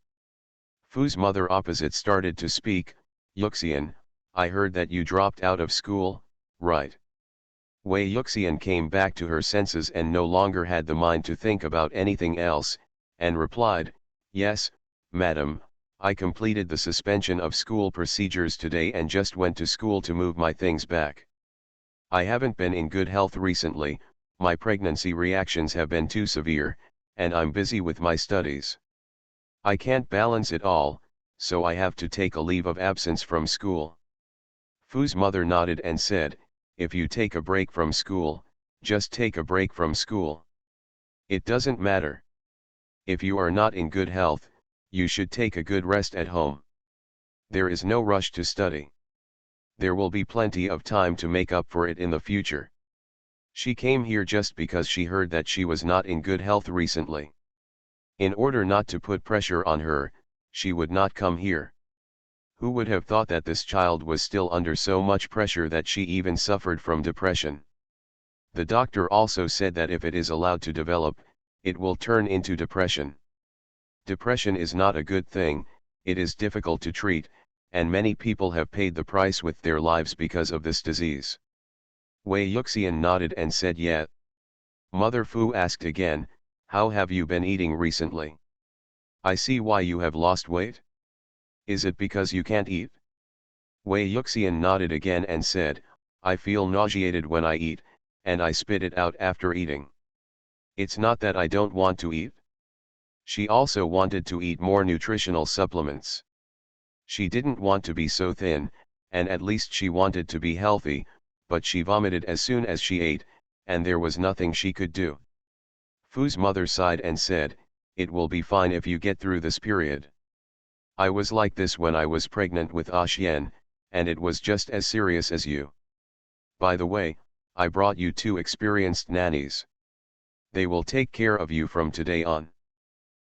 Fu's mother opposite started to speak. Yuxian, I heard that you dropped out of school, right? Wei Yuxian came back to her senses and no longer had the mind to think about anything else, and replied, yes, madam, I completed the suspension of school procedures today and just went to school to move my things back. I haven't been in good health recently, my pregnancy reactions have been too severe, and I'm busy with my studies. I can't balance it all, so I have to take a leave of absence from school. Fu's mother nodded and said, if you take a break from school, just take a break from school. It doesn't matter. If you are not in good health, you should take a good rest at home. There is no rush to study. There will be plenty of time to make up for it in the future. She came here just because she heard that she was not in good health recently. In order not to put pressure on her, she would not come here. Who would have thought that this child was still under so much pressure that she even suffered from depression? The doctor also said that if it is allowed to develop, it will turn into depression. Depression is not a good thing, it is difficult to treat, and many people have paid the price with their lives because of this disease. Wei Yuxian nodded and said yeah. Mother Fu asked again, how have you been eating recently? I see why you have lost weight. Is it because you can't eat? Wei Yuxian nodded again and said, I feel nauseated when I eat, and I spit it out after eating. It's not that I don't want to eat. She also wanted to eat more nutritional supplements. She didn't want to be so thin, and at least she wanted to be healthy, but she vomited as soon as she ate, and there was nothing she could do. Fu's mother sighed and said, it will be fine if you get through this period. I was like this when I was pregnant with Xian, and it was just as serious as you. By the way, I brought you 2 experienced nannies. They will take care of you from today on.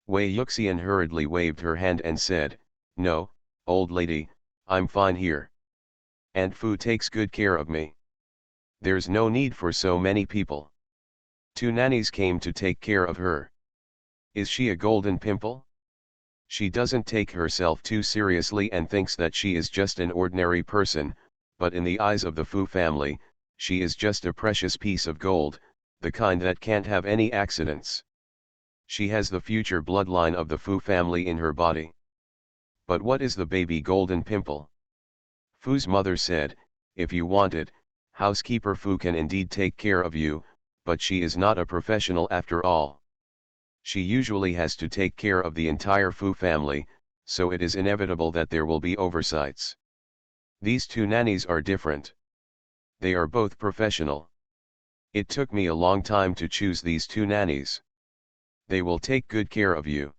Wei Yuxian hurriedly waved her hand and said, no, old lady, I'm fine here. Aunt Fu takes good care of me. There's no need for so many people. 2 nannies came to take care of her. Is she a golden pimple? She doesn't take herself too seriously and thinks that she is just an ordinary person, but in the eyes of the Fu family, she is just a precious piece of gold, the kind that can't have any accidents. She has the future bloodline of the Fu family in her body. But what is the baby golden pimple? Fu's mother said, if you want it, housekeeper Fu can indeed take care of you, but she is not a professional after all. She usually has to take care of the entire Fu family, so it is inevitable that there will be oversights. These 2 nannies are different. They are both professional. It took me a long time to choose these 2 nannies. They will take good care of you.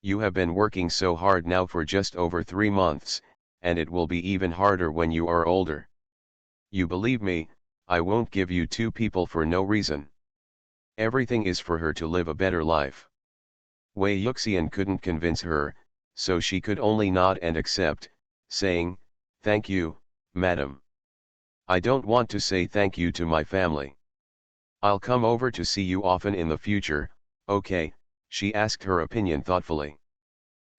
You have been working so hard now for just over 3 months, and it will be even harder when you are older. You believe me, I won't give you 2 people for no reason. Everything is for her to live a better life. Wei Yuxian couldn't convince her, so she could only nod and accept, saying, thank you, madam. I don't want to say thank you to my family. I'll come over to see you often in the future, okay? She asked her opinion thoughtfully.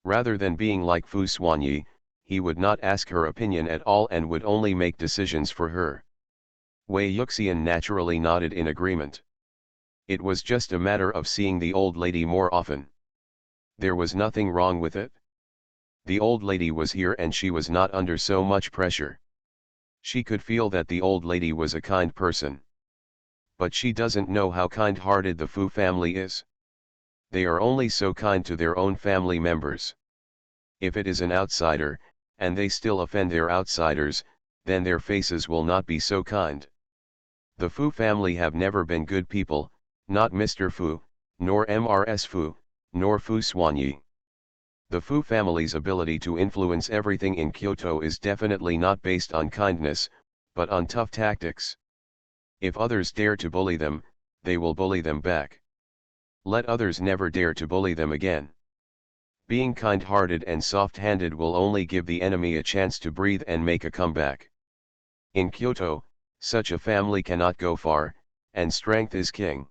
Rather than being like Fu Xuanyi, he would not ask her opinion at all and would only make decisions for her. Wei Yuxian naturally nodded in agreement. It was just a matter of seeing the old lady more often. There was nothing wrong with it. The old lady was here and she was not under so much pressure. She could feel that the old lady was a kind person. But she doesn't know how kind-hearted the Fu family is. They are only so kind to their own family members. If it is an outsider, and they still offend their outsiders, then their faces will not be so kind. The Fu family have never been good people, not Mr. Fu, nor Mrs. Fu, nor Fu Xuanyi. The Fu family's ability to influence everything in Kyoto is definitely not based on kindness, but on tough tactics. If others dare to bully them, they will bully them back. Let others never dare to bully them again. Being kind-hearted and soft-handed will only give the enemy a chance to breathe and make a comeback. In Kyoto, such a family cannot go far, and strength is king.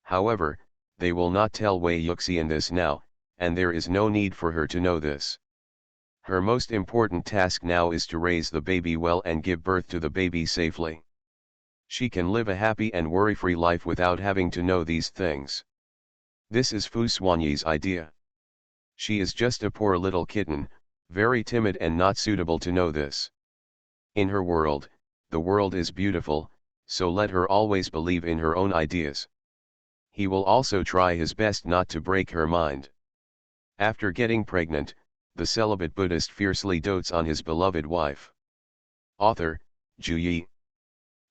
However, they will not tell Wei Yuxian this now, and there is no need for her to know this. Her most important task now is to raise the baby well and give birth to the baby safely. She can live a happy and worry-free life without having to know these things. This is Fu Xuanyi's idea. She is just a poor little kitten, very timid and not suitable to know this. In her world, the world is beautiful, so let her always believe in her own ideas. He will also try his best not to break her mind. After getting pregnant, the celibate Buddhist fiercely dotes on his beloved wife. Author, Ju Yi.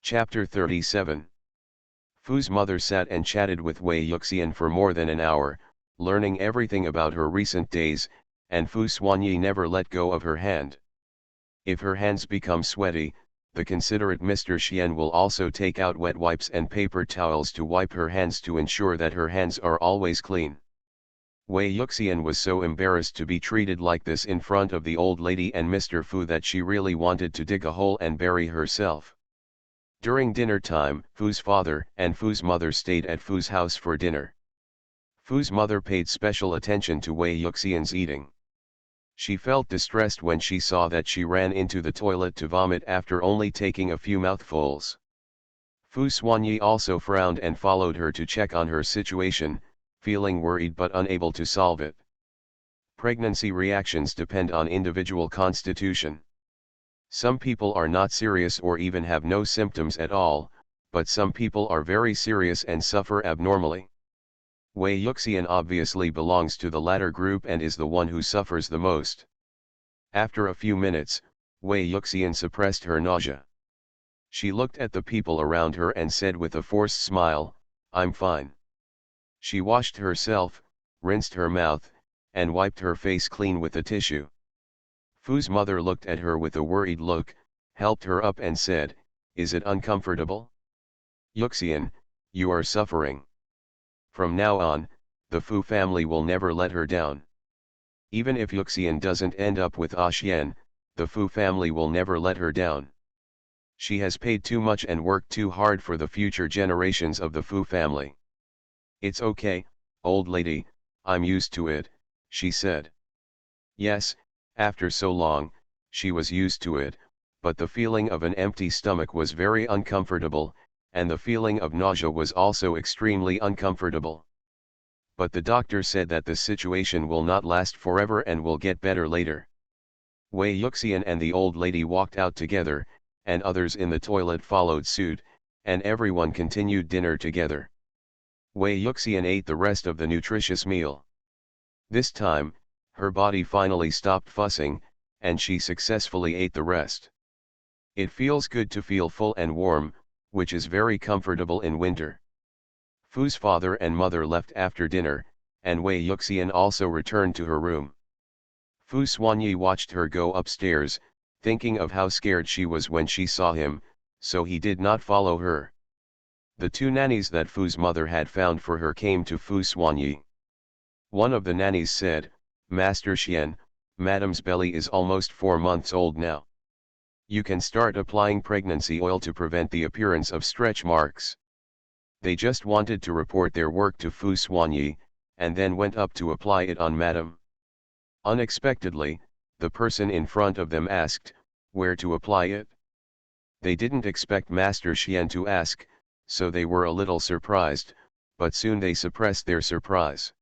Chapter 37. Fu's mother sat and chatted with Wei Yuxian for more than an hour, learning everything about her recent days, and Fu Xuanyi never let go of her hand. If her hands become sweaty, the considerate Mr. Xian will also take out wet wipes and paper towels to wipe her hands to ensure that her hands are always clean. Wei Yuxian was so embarrassed to be treated like this in front of the old lady and Mr. Fu that she really wanted to dig a hole and bury herself. During dinner time, Fu's father and Fu's mother stayed at Fu's house for dinner. Fu's mother paid special attention to Wei Yuxian's eating. She felt distressed when she saw that she ran into the toilet to vomit after only taking a few mouthfuls. Fu Xuanyi also frowned and followed her to check on her situation, feeling worried but unable to solve it. Pregnancy reactions depend on individual constitution. Some people are not serious or even have no symptoms at all, but some people are very serious and suffer abnormally. Wei Yuxian obviously belongs to the latter group and is the one who suffers the most. After a few minutes, Wei Yuxian suppressed her nausea. She looked at the people around her and said with a forced smile, "I'm fine." She washed herself, rinsed her mouth, and wiped her face clean with a tissue. Fu's mother looked at her with a worried look, helped her up and said, "Is it uncomfortable? Yuxian, you are suffering." From now on, the Fu family will never let her down. Even if Yuxian doesn't end up with Xian, the Fu family will never let her down. She has paid too much and worked too hard for the future generations of the Fu family. "It's okay, old lady, I'm used to it," she said. Yes, after so long, she was used to it, but the feeling of an empty stomach was very uncomfortable, and the feeling of nausea was also extremely uncomfortable. But the doctor said that the situation will not last forever and will get better later. Wei Yuxian and the old lady walked out together, and others in the toilet followed suit, and everyone continued dinner together. Wei Yuxian ate the rest of the nutritious meal. This time, her body finally stopped fussing, and she successfully ate the rest. It feels good to feel full and warm, which is very comfortable in winter. Fu's father and mother left after dinner, and Wei Yuxian also returned to her room. Fu Xuanyi watched her go upstairs, thinking of how scared she was when she saw him, so he did not follow her. The two nannies that Fu's mother had found for her came to Fu Xuanyi. One of the nannies said, "Master Xian, Madam's belly is almost 4 months old now. You can start applying pregnancy oil to prevent the appearance of stretch marks." They just wanted to report their work to Fu Xuanyi, and then went up to apply it on Madam. Unexpectedly, the person in front of them asked, "Where to apply it?" They didn't expect Master Xian to ask, so they were a little surprised, but soon they suppressed their surprise.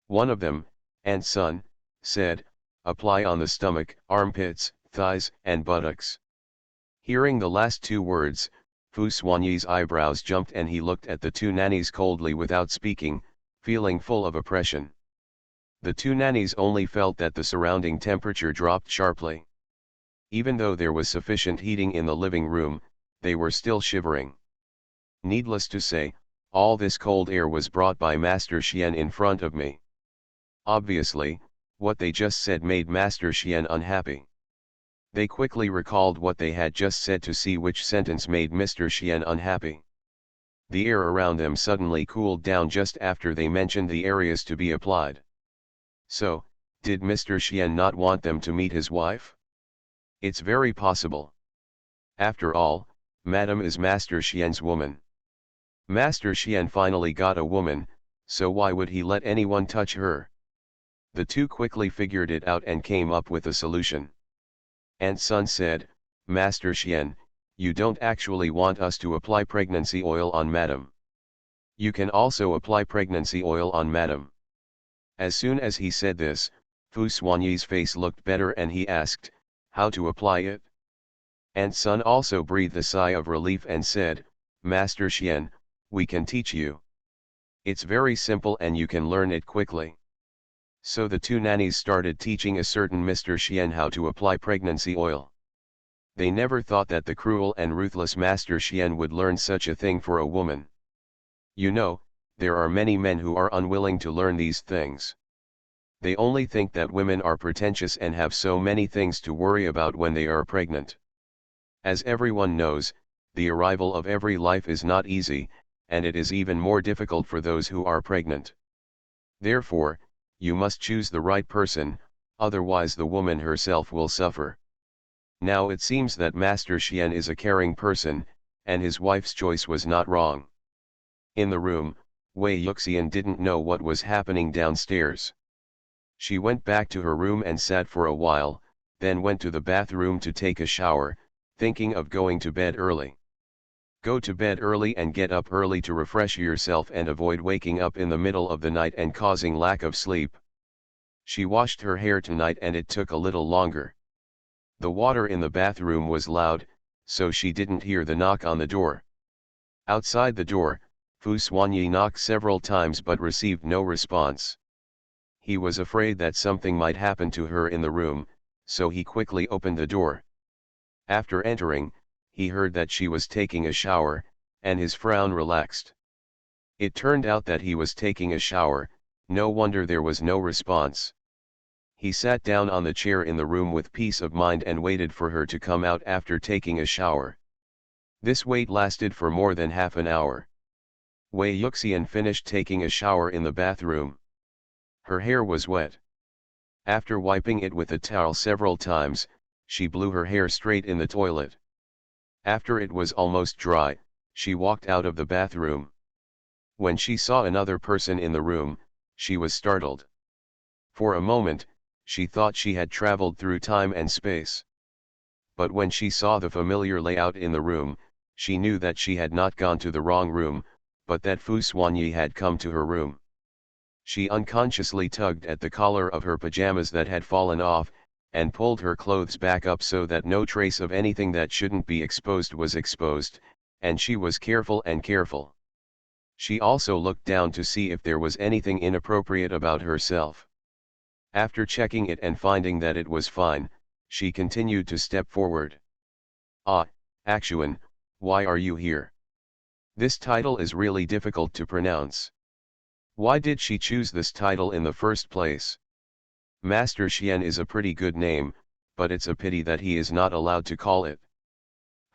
One of them, "Aunt Sun," said, "Apply on the stomach, armpits, thighs, and buttocks." Hearing the last two words, Fu Xuanyi's eyebrows jumped and he looked at the two nannies coldly without speaking, feeling full of oppression. The two nannies only felt that the surrounding temperature dropped sharply. Even though there was sufficient heating in the living room, they were still shivering. Needless to say, all this cold air was brought by Master Xian in front of me. Obviously, what they just said made Master Xian unhappy. They quickly recalled what they had just said to see which sentence made Mr. Xian unhappy. The air around them suddenly cooled down just after they mentioned the areas to be applied. So, did Mr. Xian not want them to meet his wife? It's very possible. After all, Madam is Master Xian's woman. Master Xian finally got a woman, so why would he let anyone touch her? The two quickly figured it out and came up with a solution. Aunt Sun said, Master Xian, you don't actually want us to apply pregnancy oil on Madam. You can also apply pregnancy oil on Madam. As soon as he said this, Fu Xuanyi's face looked better and he asked, how to apply it? Aunt Sun also breathed a sigh of relief and said, Master Xian, we can teach you. It's very simple and you can learn it quickly. So the two nannies started teaching a certain Mr. Xian how to apply pregnancy oil. They never thought that the cruel and ruthless Master Xian would learn such a thing for a woman. You know, there are many men who are unwilling to learn these things. They only think that women are pretentious and have so many things to worry about when they are pregnant. As everyone knows, the arrival of every life is not easy, and it is even more difficult for those who are pregnant. Therefore, you must choose the right person, otherwise the woman herself will suffer. Now it seems that Master Xian is a caring person, and his wife's choice was not wrong. In the room, Wei Yuxian didn't know what was happening downstairs. She went back to her room and sat for a while, then went to the bathroom to take a shower, thinking of going to bed early. Go to bed early and get up early to refresh yourself and avoid waking up in the middle of the night and causing lack of sleep. She washed her hair tonight and it took a little longer. The water in the bathroom was loud, so she didn't hear the knock on the door. Outside the door, Fu Xuanyi knocked several times but received no response. He was afraid that something might happen to her in the room, so he quickly opened the door. After entering, he heard that she was taking a shower, and his frown relaxed. It turned out that he was taking a shower, no wonder there was no response. He sat down on the chair in the room with peace of mind and waited for her to come out after taking a shower. This wait lasted for more than half an hour. Wei Yuxian finished taking a shower in the bathroom. Her hair was wet. After wiping it with a towel several times, she blew her hair straight in the toilet. After it was almost dry, she walked out of the bathroom. When she saw another person in the room, she was startled. For a moment, she thought she had traveled through time and space. But when she saw the familiar layout in the room, she knew that she had not gone to the wrong room, but that Fu Xuanyi had come to her room. She unconsciously tugged at the collar of her pajamas that had fallen off, and pulled her clothes back up so that no trace of anything that shouldn't be exposed was exposed, and she was careful and careful. She also looked down to see if there was anything inappropriate about herself. After checking it and finding that it was fine, she continued to step forward. Ah, Axuan, why are you here? This title is really difficult to pronounce. Why did she choose this title in the first place? Master Xian is a pretty good name, but it's a pity that he is not allowed to call it.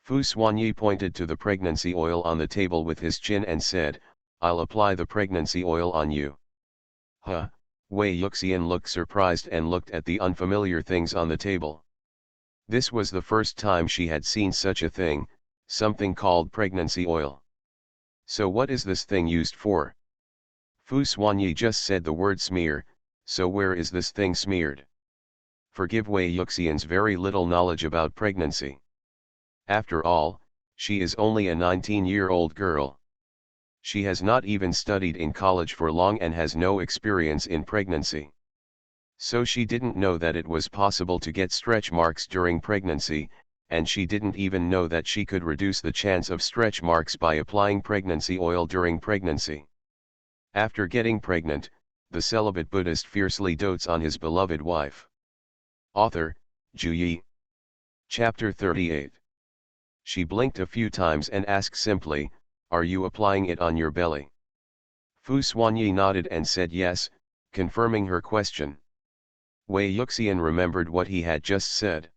Fu Xuanyi pointed to the pregnancy oil on the table with his chin and said, I'll apply the pregnancy oil on you. Huh, Wei Yuxian looked surprised and looked at the unfamiliar things on the table. This was the first time she had seen such a thing, something called pregnancy oil. So what is this thing used for? Fu Xuanyi just said the word smear, so where is this thing smeared? Forgive Wei Yuxian's very little knowledge about pregnancy. After all, she is only a 19-year-old girl. She has not even studied in college for long and has no experience in pregnancy. So she didn't know that it was possible to get stretch marks during pregnancy, and she didn't even know that she could reduce the chance of stretch marks by applying pregnancy oil during pregnancy. After getting pregnant, the celibate Buddhist fiercely dotes on his beloved wife. Author, Ju. Chapter 38. She blinked a few times and asked simply, "Are you applying it on your belly?" Fu Xuanyi nodded and said yes, confirming her question. Wei Yuxian remembered what he had just said.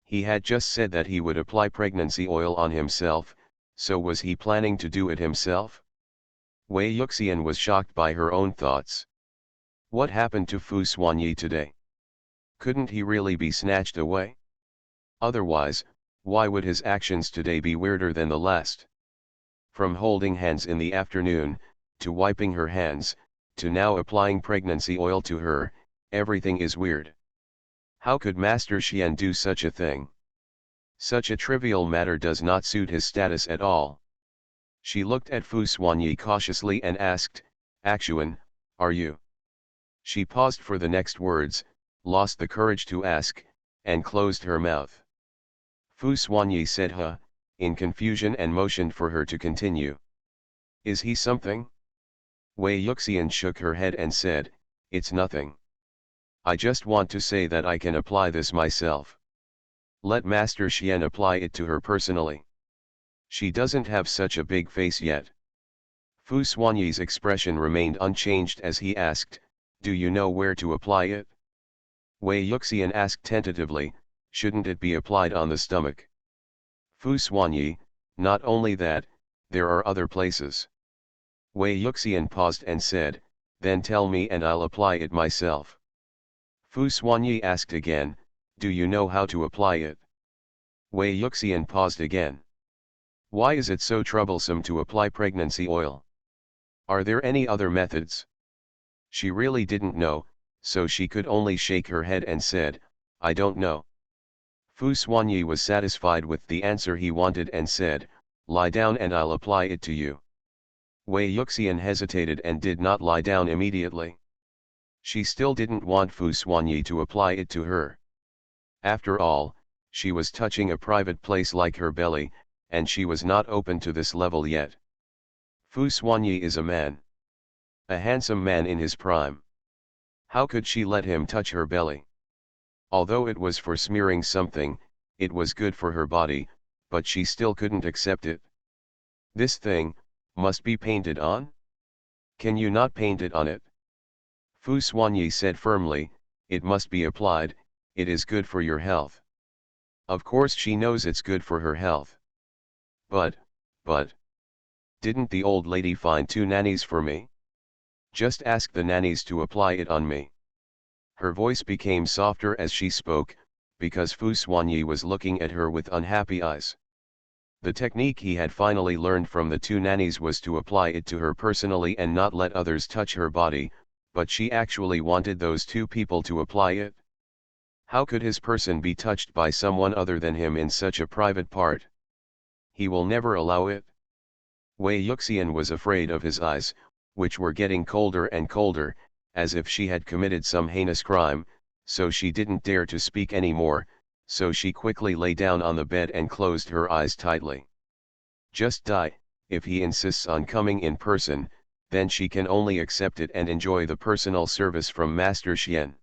He had just said that he would apply pregnancy oil on himself, so was he planning to do it himself? Wei Yuxian was shocked by her own thoughts. What happened to Fu Xuanyi today? Couldn't he really be snatched away? Otherwise, why would his actions today be weirder than the last? From holding hands in the afternoon, to wiping her hands, to now applying pregnancy oil to her, everything is weird. How could Master Xian do such a thing? Such a trivial matter does not suit his status at all. She looked at Fu Xuanyi cautiously and asked, "Axuan, are you?" She paused for the next words, lost the courage to ask, and closed her mouth. Fu Xuanyi said "Huh," in confusion and motioned for her to continue. "Is he something?" Wei Yuxian shook her head and said, "It's nothing. I just want to say that I can apply this myself. Let Master Xian apply it to her personally. She doesn't have such a big face yet." Fu Xuanyi's expression remained unchanged as he asked, "Do you know where to apply it?" Wei Yuxian asked tentatively, "Shouldn't it be applied on the stomach?" Fu Xuanyi, "Not only that, there are other places." Wei Yuxian paused and said, "Then tell me and I'll apply it myself." Fu Xuanyi asked again, "Do you know how to apply it?" Wei Yuxian paused again. "Why is it so troublesome to apply pregnancy oil? Are there any other methods?" She really didn't know, so she could only shake her head and said, "I don't know." Fu Xuanyi was satisfied with the answer he wanted and said, "Lie down and I'll apply it to you." Wei Yuxian hesitated and did not lie down immediately. She still didn't want Fu Xuanyi to apply it to her. After all, she was touching a private place like her belly, and she was not open to this level yet. Fu Xuanyi is a man. A handsome man in his prime. How could she let him touch her belly? Although it was for smearing something, it was good for her body, but she still couldn't accept it. "This thing, must be painted on? Can you not paint it on it?" Fu Xuanyi said firmly, "It must be applied, it is good for your health." Of course she knows it's good for her health. But, didn't the old lady find 2 nannies for me? Just ask the nannies to apply it on me. Her voice became softer as she spoke, because Fu Xuanyi was looking at her with unhappy eyes. The technique he had finally learned from the 2 nannies was to apply it to her personally and not let others touch her body, but she actually wanted those 2 people to apply it. How could his person be touched by someone other than him in such a private part? He will never allow it. Wei Yuxian was afraid of his eyes, which were getting colder and colder, as if she had committed some heinous crime, so she didn't dare to speak any more, so she quickly lay down on the bed and closed her eyes tightly. Just die, if he insists on coming in person, then she can only accept it and enjoy the personal service from Master Xian.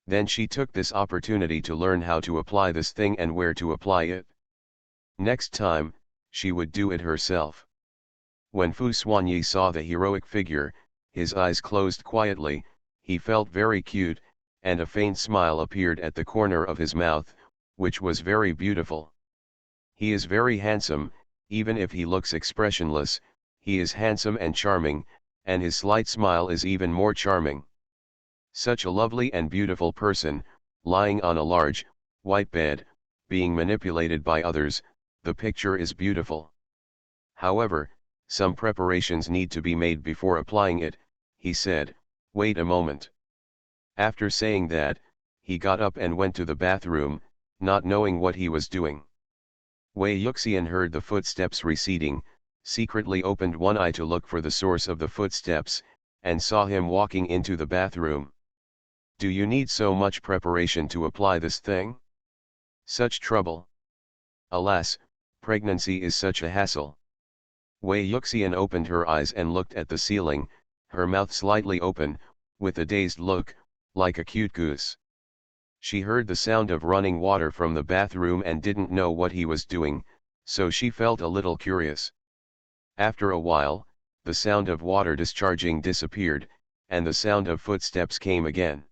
Then she took this opportunity to learn how to apply this thing and where to apply it. Next time, she would do it herself. When Fu Xuanyi saw the heroic figure, his eyes closed quietly, he felt very cute, and a faint smile appeared at the corner of his mouth, which was very beautiful. He is very handsome, even if he looks expressionless, he is handsome and charming, and his slight smile is even more charming. Such a lovely and beautiful person, lying on a large, white bed, being manipulated by others, the picture is beautiful. However, some preparations need to be made before applying it, he said. "Wait a moment." After saying that, he got up and went to the bathroom, not knowing what he was doing. Wei Yuxian heard the footsteps receding, secretly opened one eye to look for the source of the footsteps, and saw him walking into the bathroom. "Do you need so much preparation to apply this thing? Such trouble? Alas, pregnancy is such a hassle." Wei Yuxian opened her eyes and looked at the ceiling, her mouth slightly open, with a dazed look, like a cute goose. She heard the sound of running water from the bathroom and didn't know what he was doing, so she felt a little curious. After a while, the sound of water discharging disappeared, and the sound of footsteps came again.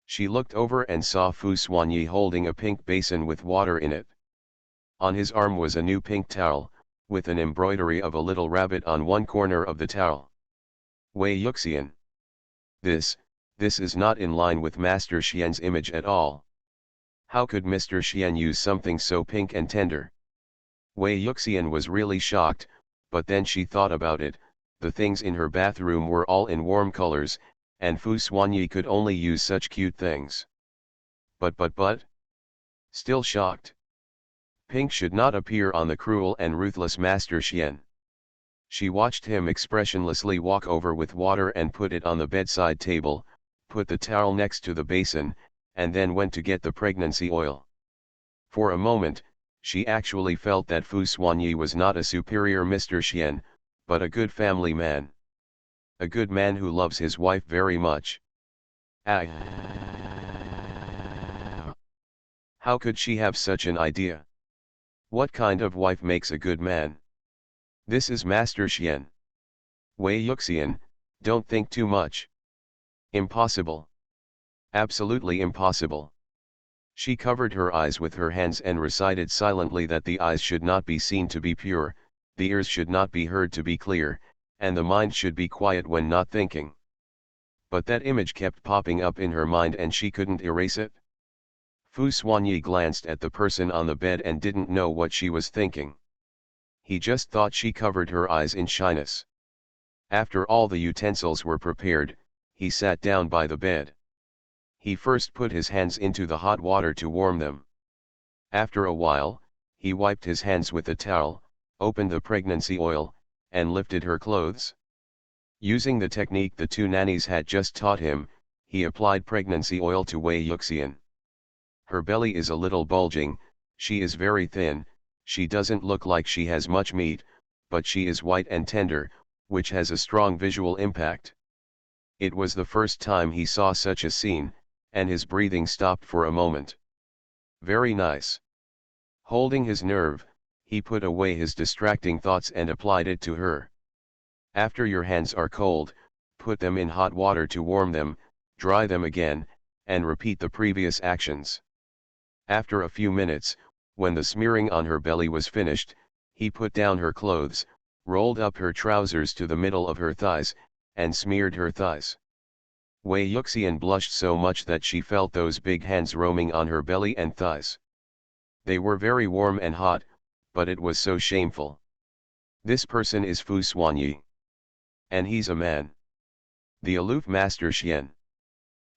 She looked over and saw Fu Xuanyi holding a pink basin with water in it. On his arm was a new pink towel, with an embroidery of a little rabbit on one corner of the towel. Wei Yuxian. This is not in line with Master Xian's image at all. How could Mr. Xian use something so pink and tender? Wei Yuxian was really shocked, but then she thought about it. The things in her bathroom were all in warm colors, and Fu Xuanyi could only use such cute things. But. Still shocked. Pink should not appear on the cruel and ruthless Master Xian. She watched him expressionlessly walk over with water and put it on the bedside table, put the towel next to the basin, and then went to get the pregnancy oil. For a moment, she actually felt that Fu Xuanyi was not a superior Mr. Xian, but a good family man. A good man who loves his wife very much. Ah! How could she have such an idea? What kind of wife makes a good man? This is Master Xian. Wei Yuxian, don't think too much. Impossible. Absolutely impossible. She covered her eyes with her hands and recited silently that the eyes should not be seen to be pure, the ears should not be heard to be clear, and the mind should be quiet when not thinking. But that image kept popping up in her mind and she couldn't erase it. Fu Xuanyi glanced at the person on the bed and didn't know what she was thinking. He just thought she covered her eyes in shyness. After all the utensils were prepared, he sat down by the bed. He first put his hands into the hot water to warm them. After a while, he wiped his hands with a towel, opened the pregnancy oil, and lifted her clothes. Using the technique the two nannies had just taught him, he applied pregnancy oil to Wei Yuxian. Her belly is a little bulging, she is very thin, she doesn't look like she has much meat, but she is white and tender, which has a strong visual impact. It was the first time he saw such a scene, and his breathing stopped for a moment. Very nice. Holding his nerve, he put away his distracting thoughts and applied it to her. After your hands are cold, put them in hot water to warm them, dry them again, and repeat the previous actions. After a few minutes, when the smearing on her belly was finished, he put down her clothes, rolled up her trousers to the middle of her thighs, and smeared her thighs. Wei Yuxian blushed so much that she felt those big hands roaming on her belly and thighs. They were very warm and hot, but it was so shameful. This person is Fu Xuanyi. And he's a man. The aloof Master Xian.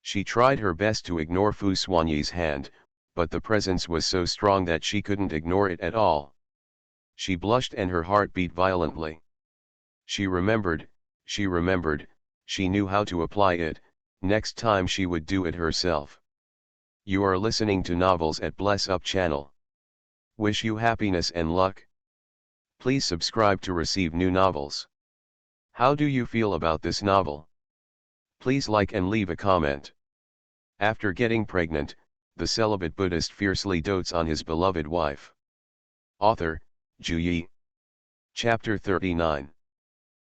She tried her best to ignore Fu Xuanyi's hand, but the presence was so strong that she couldn't ignore it at all. She blushed and her heart beat violently. She remembered, she knew how to apply it, next time she would do it herself. You are listening to novels at Bless Up channel. Wish you happiness and luck. Please subscribe to receive new novels. How do you feel about this novel? Please like and leave a comment. After getting pregnant, the celibate Buddhist fiercely dotes on his beloved wife. Author, Ju Yi. Chapter 39.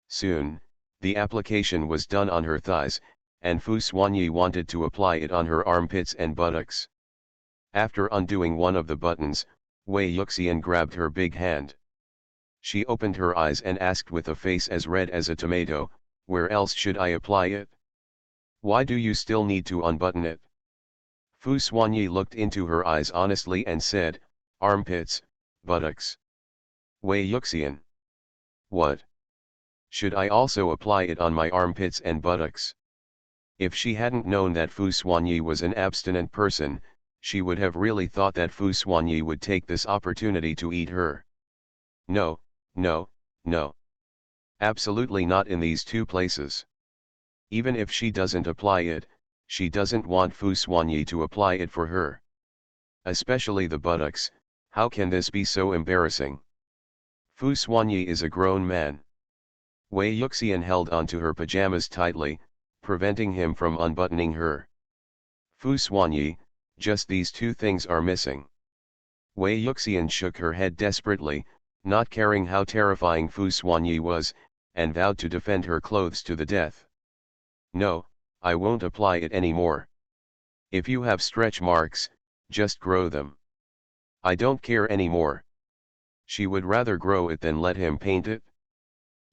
Soon, the application was done on her thighs, and Fu Xuanyi wanted to apply it on her armpits and buttocks. After undoing one of the buttons, Wei Yuxian grabbed her big hand. She opened her eyes and asked with a face as red as a tomato, "Where else should I apply it? Why do you still need to unbutton it?" Fu Xuanyi looked into her eyes honestly and said, "Armpits, buttocks." Wei Yuxian. What? Should I also apply it on my armpits and buttocks? If she hadn't known that Fu Xuanyi was an abstinent person, she would have really thought that Fu Xuanyi would take this opportunity to eat her. No, no, no. Absolutely not in these two places. Even if she doesn't apply it, she doesn't want Fu Xuanyi to apply it for her. Especially the buttocks, how can this be so embarrassing? Fu Xuanyi is a grown man. Wei Yuxian held onto her pajamas tightly, preventing him from unbuttoning her. Fu Xuanyi, just these two things are missing. Wei Yuxian shook her head desperately, not caring how terrifying Fu Xuanyi was, and vowed to defend her clothes to the death. No, I won't apply it anymore. If you have stretch marks, just grow them. I don't care anymore. She would rather grow it than let him paint it.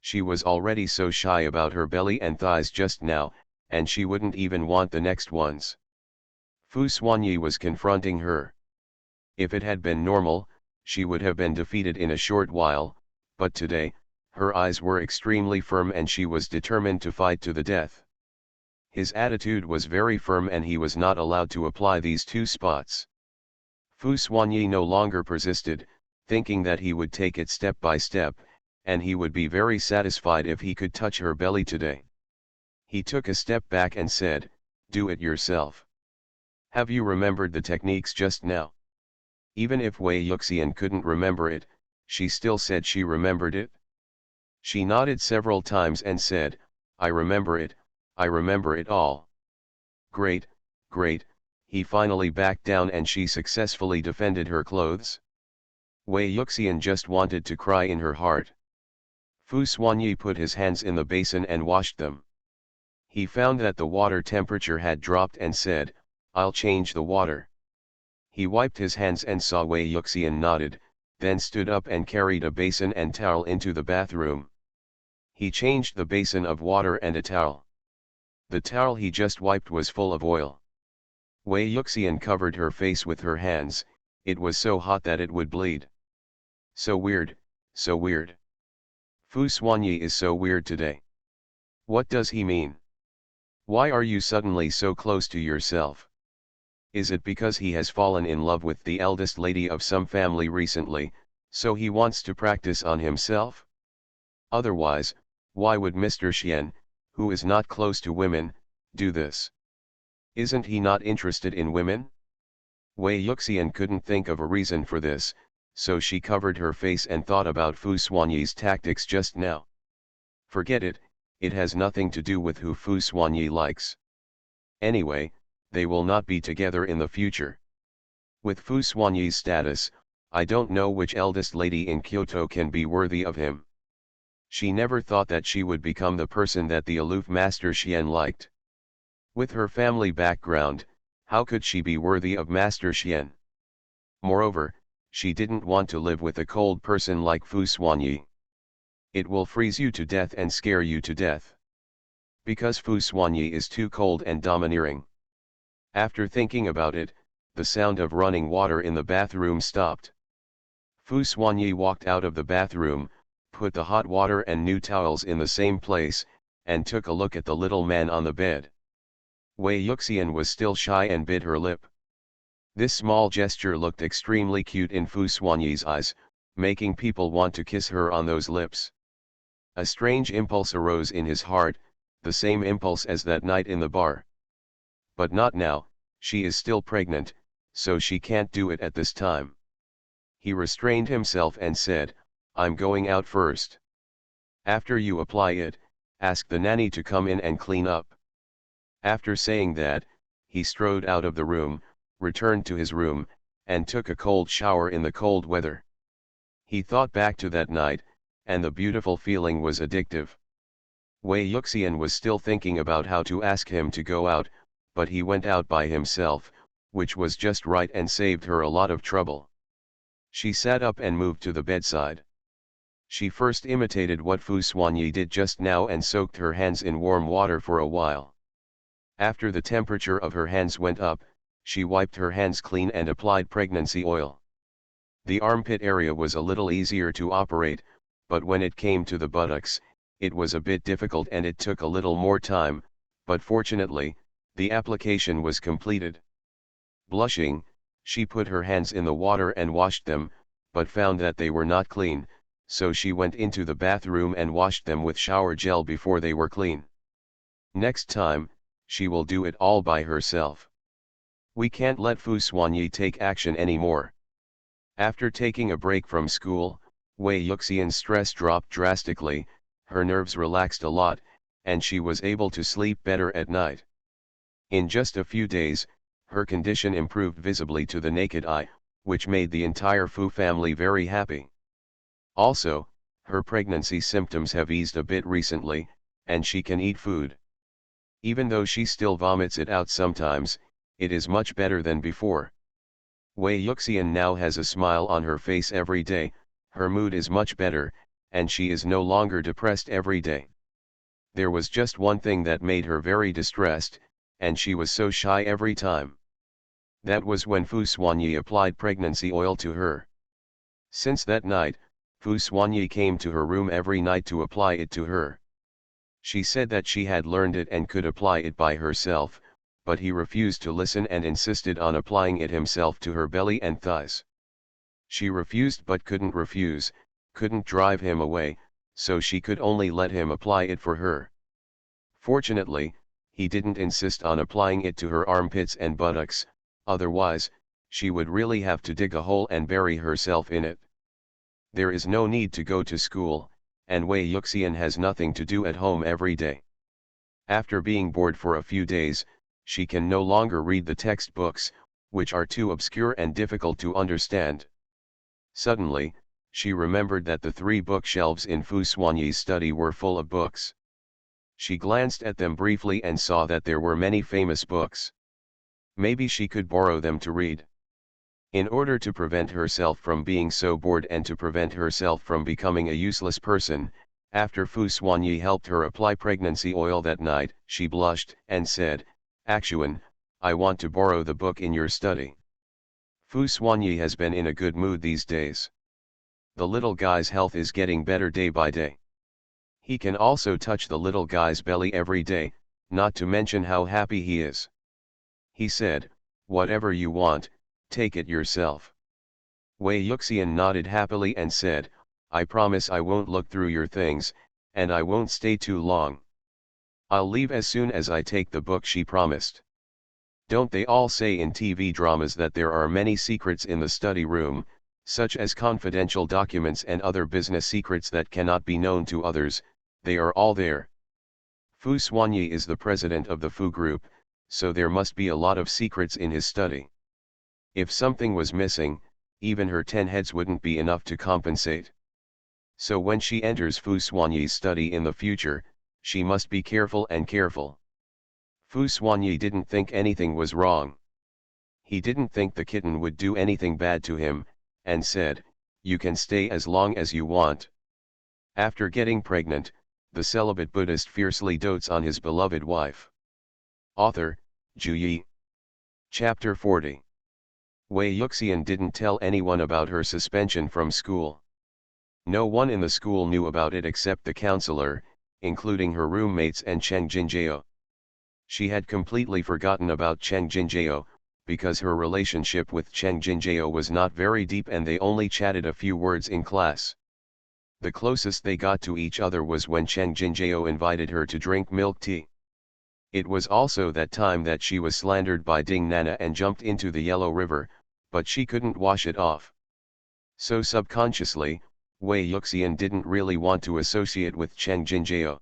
She was already so shy about her belly and thighs just now, and she wouldn't even want the next ones. Fu Xuanyi was confronting her. If it had been normal, she would have been defeated in a short while, but today, her eyes were extremely firm and she was determined to fight to the death. His attitude was very firm and he was not allowed to apply these two spots. Fu Xuanyi no longer persisted, thinking that he would take it step by step, and he would be very satisfied if he could touch her belly today. He took a step back and said, "Do it yourself. Have you remembered the techniques just now?" Even if Wei Yuxian couldn't remember it, she still said she remembered it. She nodded several times and said, I remember it all." Great, great, he finally backed down and she successfully defended her clothes. Wei Yuxian just wanted to cry in her heart. Fu Xuanyi put his hands in the basin and washed them. He found that the water temperature had dropped and said, "I'll change the water." He wiped his hands and saw Wei Yuxian nodded, then stood up and carried a basin and towel into the bathroom. He changed the basin of water and a towel. The towel he just wiped was full of oil. Wei Yuxian covered her face with her hands, it was so hot that it would bleed. So weird, so weird. Fu Xuanyi is so weird today. What does he mean? Why are you suddenly so close to yourself? Is it because he has fallen in love with the eldest lady of some family recently, so he wants to practice on himself? Otherwise, why would Mr. Xian, who is not close to women, do this? Isn't he not interested in women? Wei Yuxian couldn't think of a reason for this, so she covered her face and thought about Fu Xuanyi's tactics just now. Forget it, it has nothing to do with who Fu Xuanyi likes. Anyway, they will not be together in the future. With Fu Xuanyi's status, I don't know which eldest lady in Kyoto can be worthy of him. She never thought that she would become the person that the aloof Master Xian liked. With her family background, how could she be worthy of Master Xian? Moreover, she didn't want to live with a cold person like Fu Xuanyi. It will freeze you to death and scare you to death. Because Fu Xuanyi is too cold and domineering. After thinking about it, the sound of running water in the bathroom stopped. Fu Xuanyi walked out of the bathroom, put the hot water and new towels in the same place, and took a look at the little man on the bed. Wei Yuxian was still shy and bit her lip. This small gesture looked extremely cute in Fu Xuanyi's eyes, making people want to kiss her on those lips. A strange impulse arose in his heart, the same impulse as that night in the bar. But not now, she is still pregnant, so she can't do it at this time. He restrained himself and said, I'm going out first. After you apply it, ask the nanny to come in and clean up. After saying that, he strode out of the room, returned to his room, and took a cold shower in the cold weather. He thought back to that night, and the beautiful feeling was addictive. Wei Yuxian was still thinking about how to ask him to go out, but he went out by himself, which was just right and saved her a lot of trouble. She sat up and moved to the bedside. She first imitated what Fu Xuanyi did just now and soaked her hands in warm water for a while. After the temperature of her hands went up, she wiped her hands clean and applied pregnancy oil. The armpit area was a little easier to operate, but when it came to the buttocks, it was a bit difficult and it took a little more time, but fortunately, the application was completed. Blushing, she put her hands in the water and washed them, but found that they were not clean, so she went into the bathroom and washed them with shower gel before they were clean. Next time, she will do it all by herself. We can't let Fu Xuanyi take action anymore. After taking a break from school, Wei Yuxian's stress dropped drastically, her nerves relaxed a lot, and she was able to sleep better at night. In just a few days, her condition improved visibly to the naked eye, which made the entire Fu family very happy. Also, her pregnancy symptoms have eased a bit recently, and she can eat food. Even though she still vomits it out sometimes, it is much better than before. Wei Yuxian now has a smile on her face every day, her mood is much better, and she is no longer depressed every day. There was just one thing that made her very distressed, and she was so shy every time. That was when Fu Xuanyi applied pregnancy oil to her. Since that night, Fu Xuanyi came to her room every night to apply it to her. She said that she had learned it and could apply it by herself, but he refused to listen and insisted on applying it himself to her belly and thighs. She refused but couldn't refuse, couldn't drive him away, so she could only let him apply it for her. Fortunately, he didn't insist on applying it to her armpits and buttocks, otherwise, she would really have to dig a hole and bury herself in it. There is no need to go to school, and Wei Yuxian has nothing to do at home every day. After being bored for a few days, she can no longer read the textbooks, which are too obscure and difficult to understand. Suddenly, she remembered that the 3 bookshelves in Fu Xuanyi's study were full of books. She glanced at them briefly and saw that there were many famous books. Maybe she could borrow them to read. In order to prevent herself from being so bored and to prevent herself from becoming a useless person, after Fu Xuanyi helped her apply pregnancy oil that night, she blushed and said, "Actuan, I want to borrow the book in your study." Fu Xuanyi has been in a good mood these days. The little guy's health is getting better day by day. He can also touch the little guy's belly every day, not to mention how happy he is. He said, "Whatever you want, take it yourself." Wei Yuxian nodded happily and said, "I promise I won't look through your things, and I won't stay too long. I'll leave as soon as I take the book," she promised. Don't they all say in TV dramas that there are many secrets in the study room, such as confidential documents and other business secrets that cannot be known to others? They are all there. Fu Xuanyi is the president of the Fu Group, so there must be a lot of secrets in his study. If something was missing, even her 10 heads wouldn't be enough to compensate. So when she enters Fu Xuanyi's study in the future, she must be careful and careful. Fu Xuanyi didn't think anything was wrong. He didn't think the kitten would do anything bad to him, and said, "You can stay as long as you want." After getting pregnant, the celibate Buddhist fiercely dotes on his beloved wife. Author, Ju Yi. Chapter 40. Wei Yuxian didn't tell anyone about her suspension from school. No one in the school knew about it except the counselor, including her roommates and Cheng Jinjiao. She had completely forgotten about Cheng Jinjiao, because her relationship with Cheng Jinjiao was not very deep and they only chatted a few words in class. The closest they got to each other was when Cheng Jinjiao invited her to drink milk tea. It was also that time that she was slandered by Ding Nana and jumped into the Yellow River, but she couldn't wash it off. So subconsciously, Wei Yuxian didn't really want to associate with Cheng Jinjiao.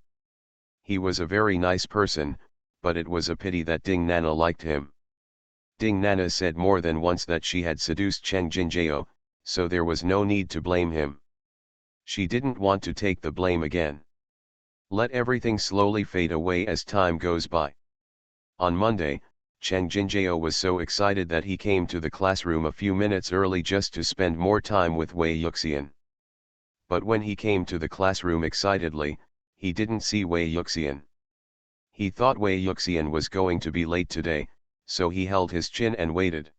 He was a very nice person, but it was a pity that Ding Nana liked him. Ding Nana said more than once that she had seduced Cheng Jinjiao, so there was no need to blame him. She didn't want to take the blame again. Let everything slowly fade away as time goes by. On Monday, Cheng Jinjiao was so excited that he came to the classroom a few minutes early just to spend more time with Wei Yuxian. But when he came to the classroom excitedly, he didn't see Wei Yuxian. He thought Wei Yuxian was going to be late today, so he held his chin and waited.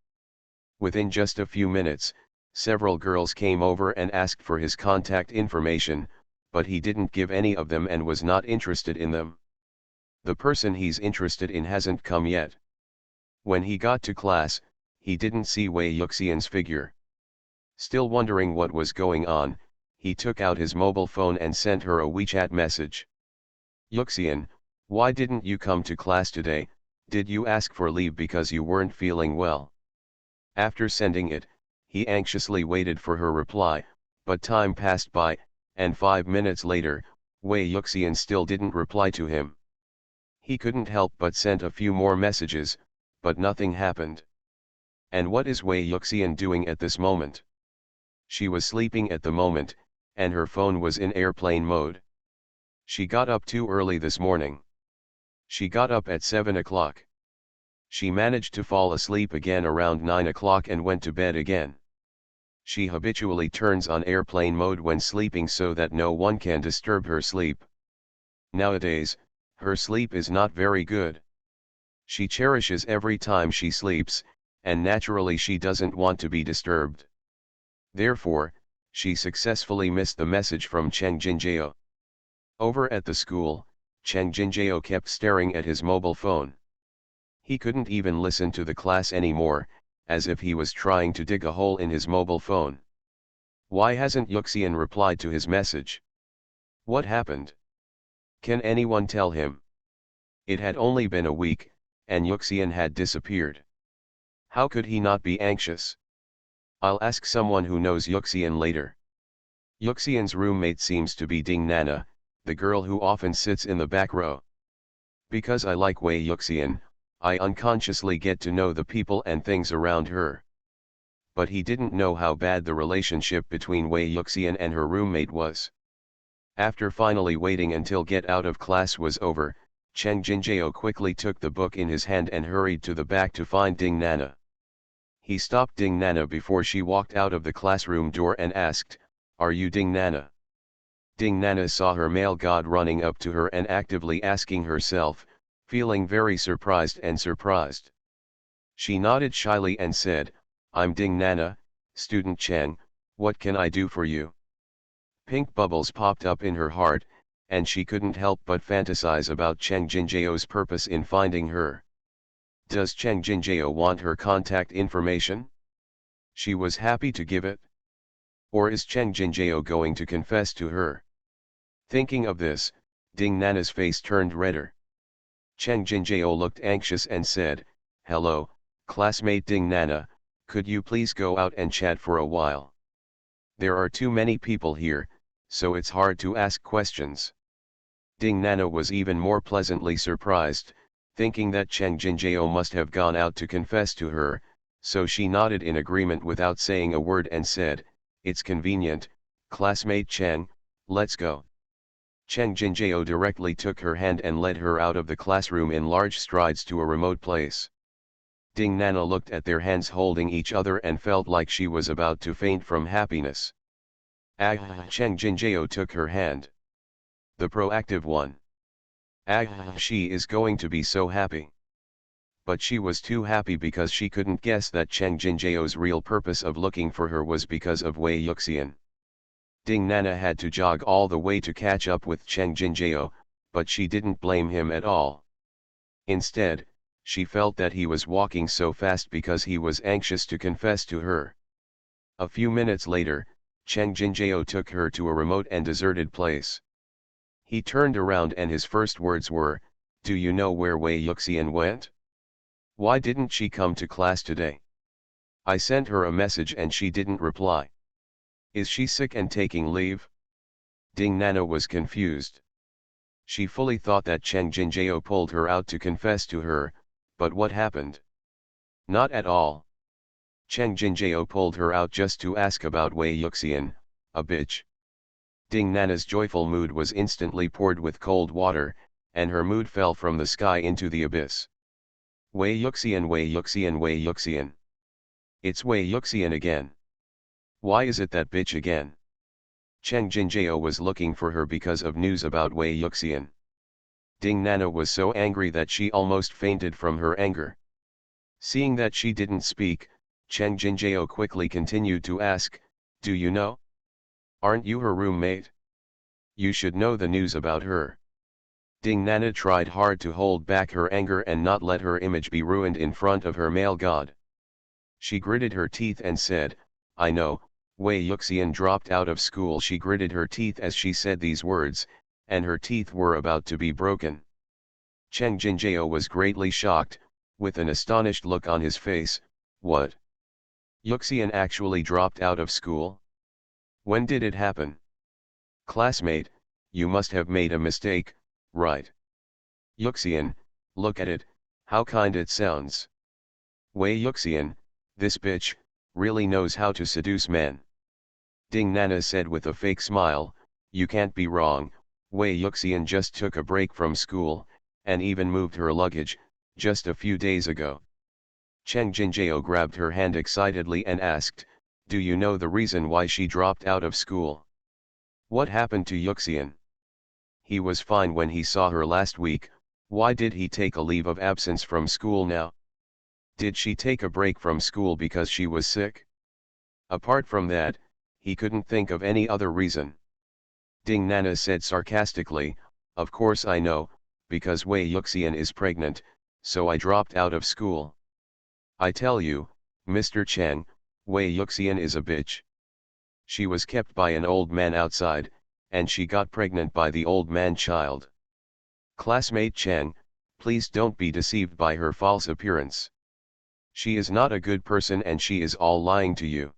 Within just a few minutes, several girls came over and asked for his contact information, but he didn't give any of them and was not interested in them. The person he's interested in hasn't come yet. When he got to class, he didn't see Wei Yuxian's figure. Still wondering what was going on, he took out his mobile phone and sent her a WeChat message. "Yuxian, why didn't you come to class today? Did you ask for leave because you weren't feeling well?" After sending it, he anxiously waited for her reply, but time passed by, and 5 minutes later, Wei Yuxian still didn't reply to him. He couldn't help but sent a few more messages, but nothing happened. And what is Wei Yuxian doing at this moment? She was sleeping at the moment, and her phone was in airplane mode. She got up too early this morning. She got up at 7 o'clock. She managed to fall asleep again around 9 o'clock and went to bed again. She habitually turns on airplane mode when sleeping so that no one can disturb her sleep. Nowadays, her sleep is not very good. She cherishes every time she sleeps, and naturally she doesn't want to be disturbed. Therefore, she successfully missed the message from Cheng Jinjiao. Over at the school, Cheng Jinjiao kept staring at his mobile phone. He couldn't even listen to the class anymore, as if he was trying to dig a hole in his mobile phone. Why hasn't Yuxian replied to his message? What happened? Can anyone tell him? It had only been a week, and Yuxian had disappeared. How could he not be anxious? I'll ask someone who knows Yuxian later. Yuxian's roommate seems to be Ding Nana, the girl who often sits in the back row. Because I like Wei Yuxian, I unconsciously get to know the people and things around her. But he didn't know how bad the relationship between Wei Yuxian and her roommate was. After finally waiting until get out of class was over, Cheng Jinjiao quickly took the book in his hand and hurried to the back to find Ding Nana. He stopped Ding Nana before she walked out of the classroom door and asked, "Are you Ding Nana?" Ding Nana saw her male god running up to her and actively asking herself, feeling very surprised. She nodded shyly and said, "I'm Ding Nana, student Cheng, what can I do for you?" Pink bubbles popped up in her heart, and she couldn't help but fantasize about Cheng Jinjiao's purpose in finding her. Does Cheng Jinjiao want her contact information? She was happy to give it. Or is Cheng Jinjiao going to confess to her? Thinking of this, Ding Nana's face turned redder. Cheng Jinjiao looked anxious and said, "Hello, classmate Ding Nana, could you please go out and chat for a while? There are too many people here, so it's hard to ask questions." Ding Nana was even more pleasantly surprised, thinking that Cheng Jinjiao must have gone out to confess to her, so she nodded in agreement without saying a word and said, "It's convenient, classmate Cheng, let's go." Cheng Jinjiao directly took her hand and led her out of the classroom in large strides to a remote place. Ding Nana looked at their hands holding each other and felt like she was about to faint from happiness. Cheng Jinjiao took her hand. The proactive one. She is going to be so happy. But she was too happy because she couldn't guess that Cheng Jinjiao's real purpose of looking for her was because of Wei Yuxian. Ding Nana had to jog all the way to catch up with Cheng Jinjiao, but she didn't blame him at all. Instead, she felt that he was walking so fast because he was anxious to confess to her. A few minutes later, Cheng Jinjiao took her to a remote and deserted place. He turned around and his first words were, "Do you know where Wei Yuxian went? Why didn't she come to class today? I sent her a message and she didn't reply. Is she sick and taking leave?" Ding Nana was confused. She fully thought that Cheng Jinjiao pulled her out to confess to her, but what happened? Not at all. Cheng Jinjiao pulled her out just to ask about Wei Yuxian, a bitch. Ding Nana's joyful mood was instantly poured with cold water, and her mood fell from the sky into the abyss. Wei Yuxian, Wei Yuxian, Wei Yuxian. It's Wei Yuxian again. Why is it that bitch again? Cheng Jinjiao was looking for her because of news about Wei Yuxian. Ding Nana was so angry that she almost fainted from her anger. Seeing that she didn't speak, Cheng Jinjiao quickly continued to ask, "Do you know? Aren't you her roommate? You should know the news about her." Ding Nana tried hard to hold back her anger and not let her image be ruined in front of her male god. She gritted her teeth and said, "I know, Wei Yuxian dropped out of school." She gritted her teeth as she said these words, and her teeth were about to be broken. Cheng Jinjiao was greatly shocked, with an astonished look on his face. "What? Yuxian actually dropped out of school? When did it happen? Classmate, you must have made a mistake, right? Yuxian, look at it, how kind it sounds. Wei Yuxian, this bitch, really knows how to seduce men. Ding Nana said with a fake smile, you can't be wrong, Wei Yuxian just took a break from school, and even moved her luggage, just a few days ago. Cheng Jinjiao grabbed her hand excitedly and asked, do you know the reason why she dropped out of school? What happened to Yuxian? He was fine when he saw her last week, why did he take a leave of absence from school now? Did she take a break from school because she was sick? Apart from that, he couldn't think of any other reason. Ding Nana said sarcastically, of course I know, because Wei Yuxian is pregnant, so I dropped out of school. I tell you, Mr. Cheng, Wei Yuxian is a bitch. She was kept by an old man outside, and she got pregnant by the old man child. Classmate Cheng, please don't be deceived by her false appearance. She is not a good person and she is all lying to you.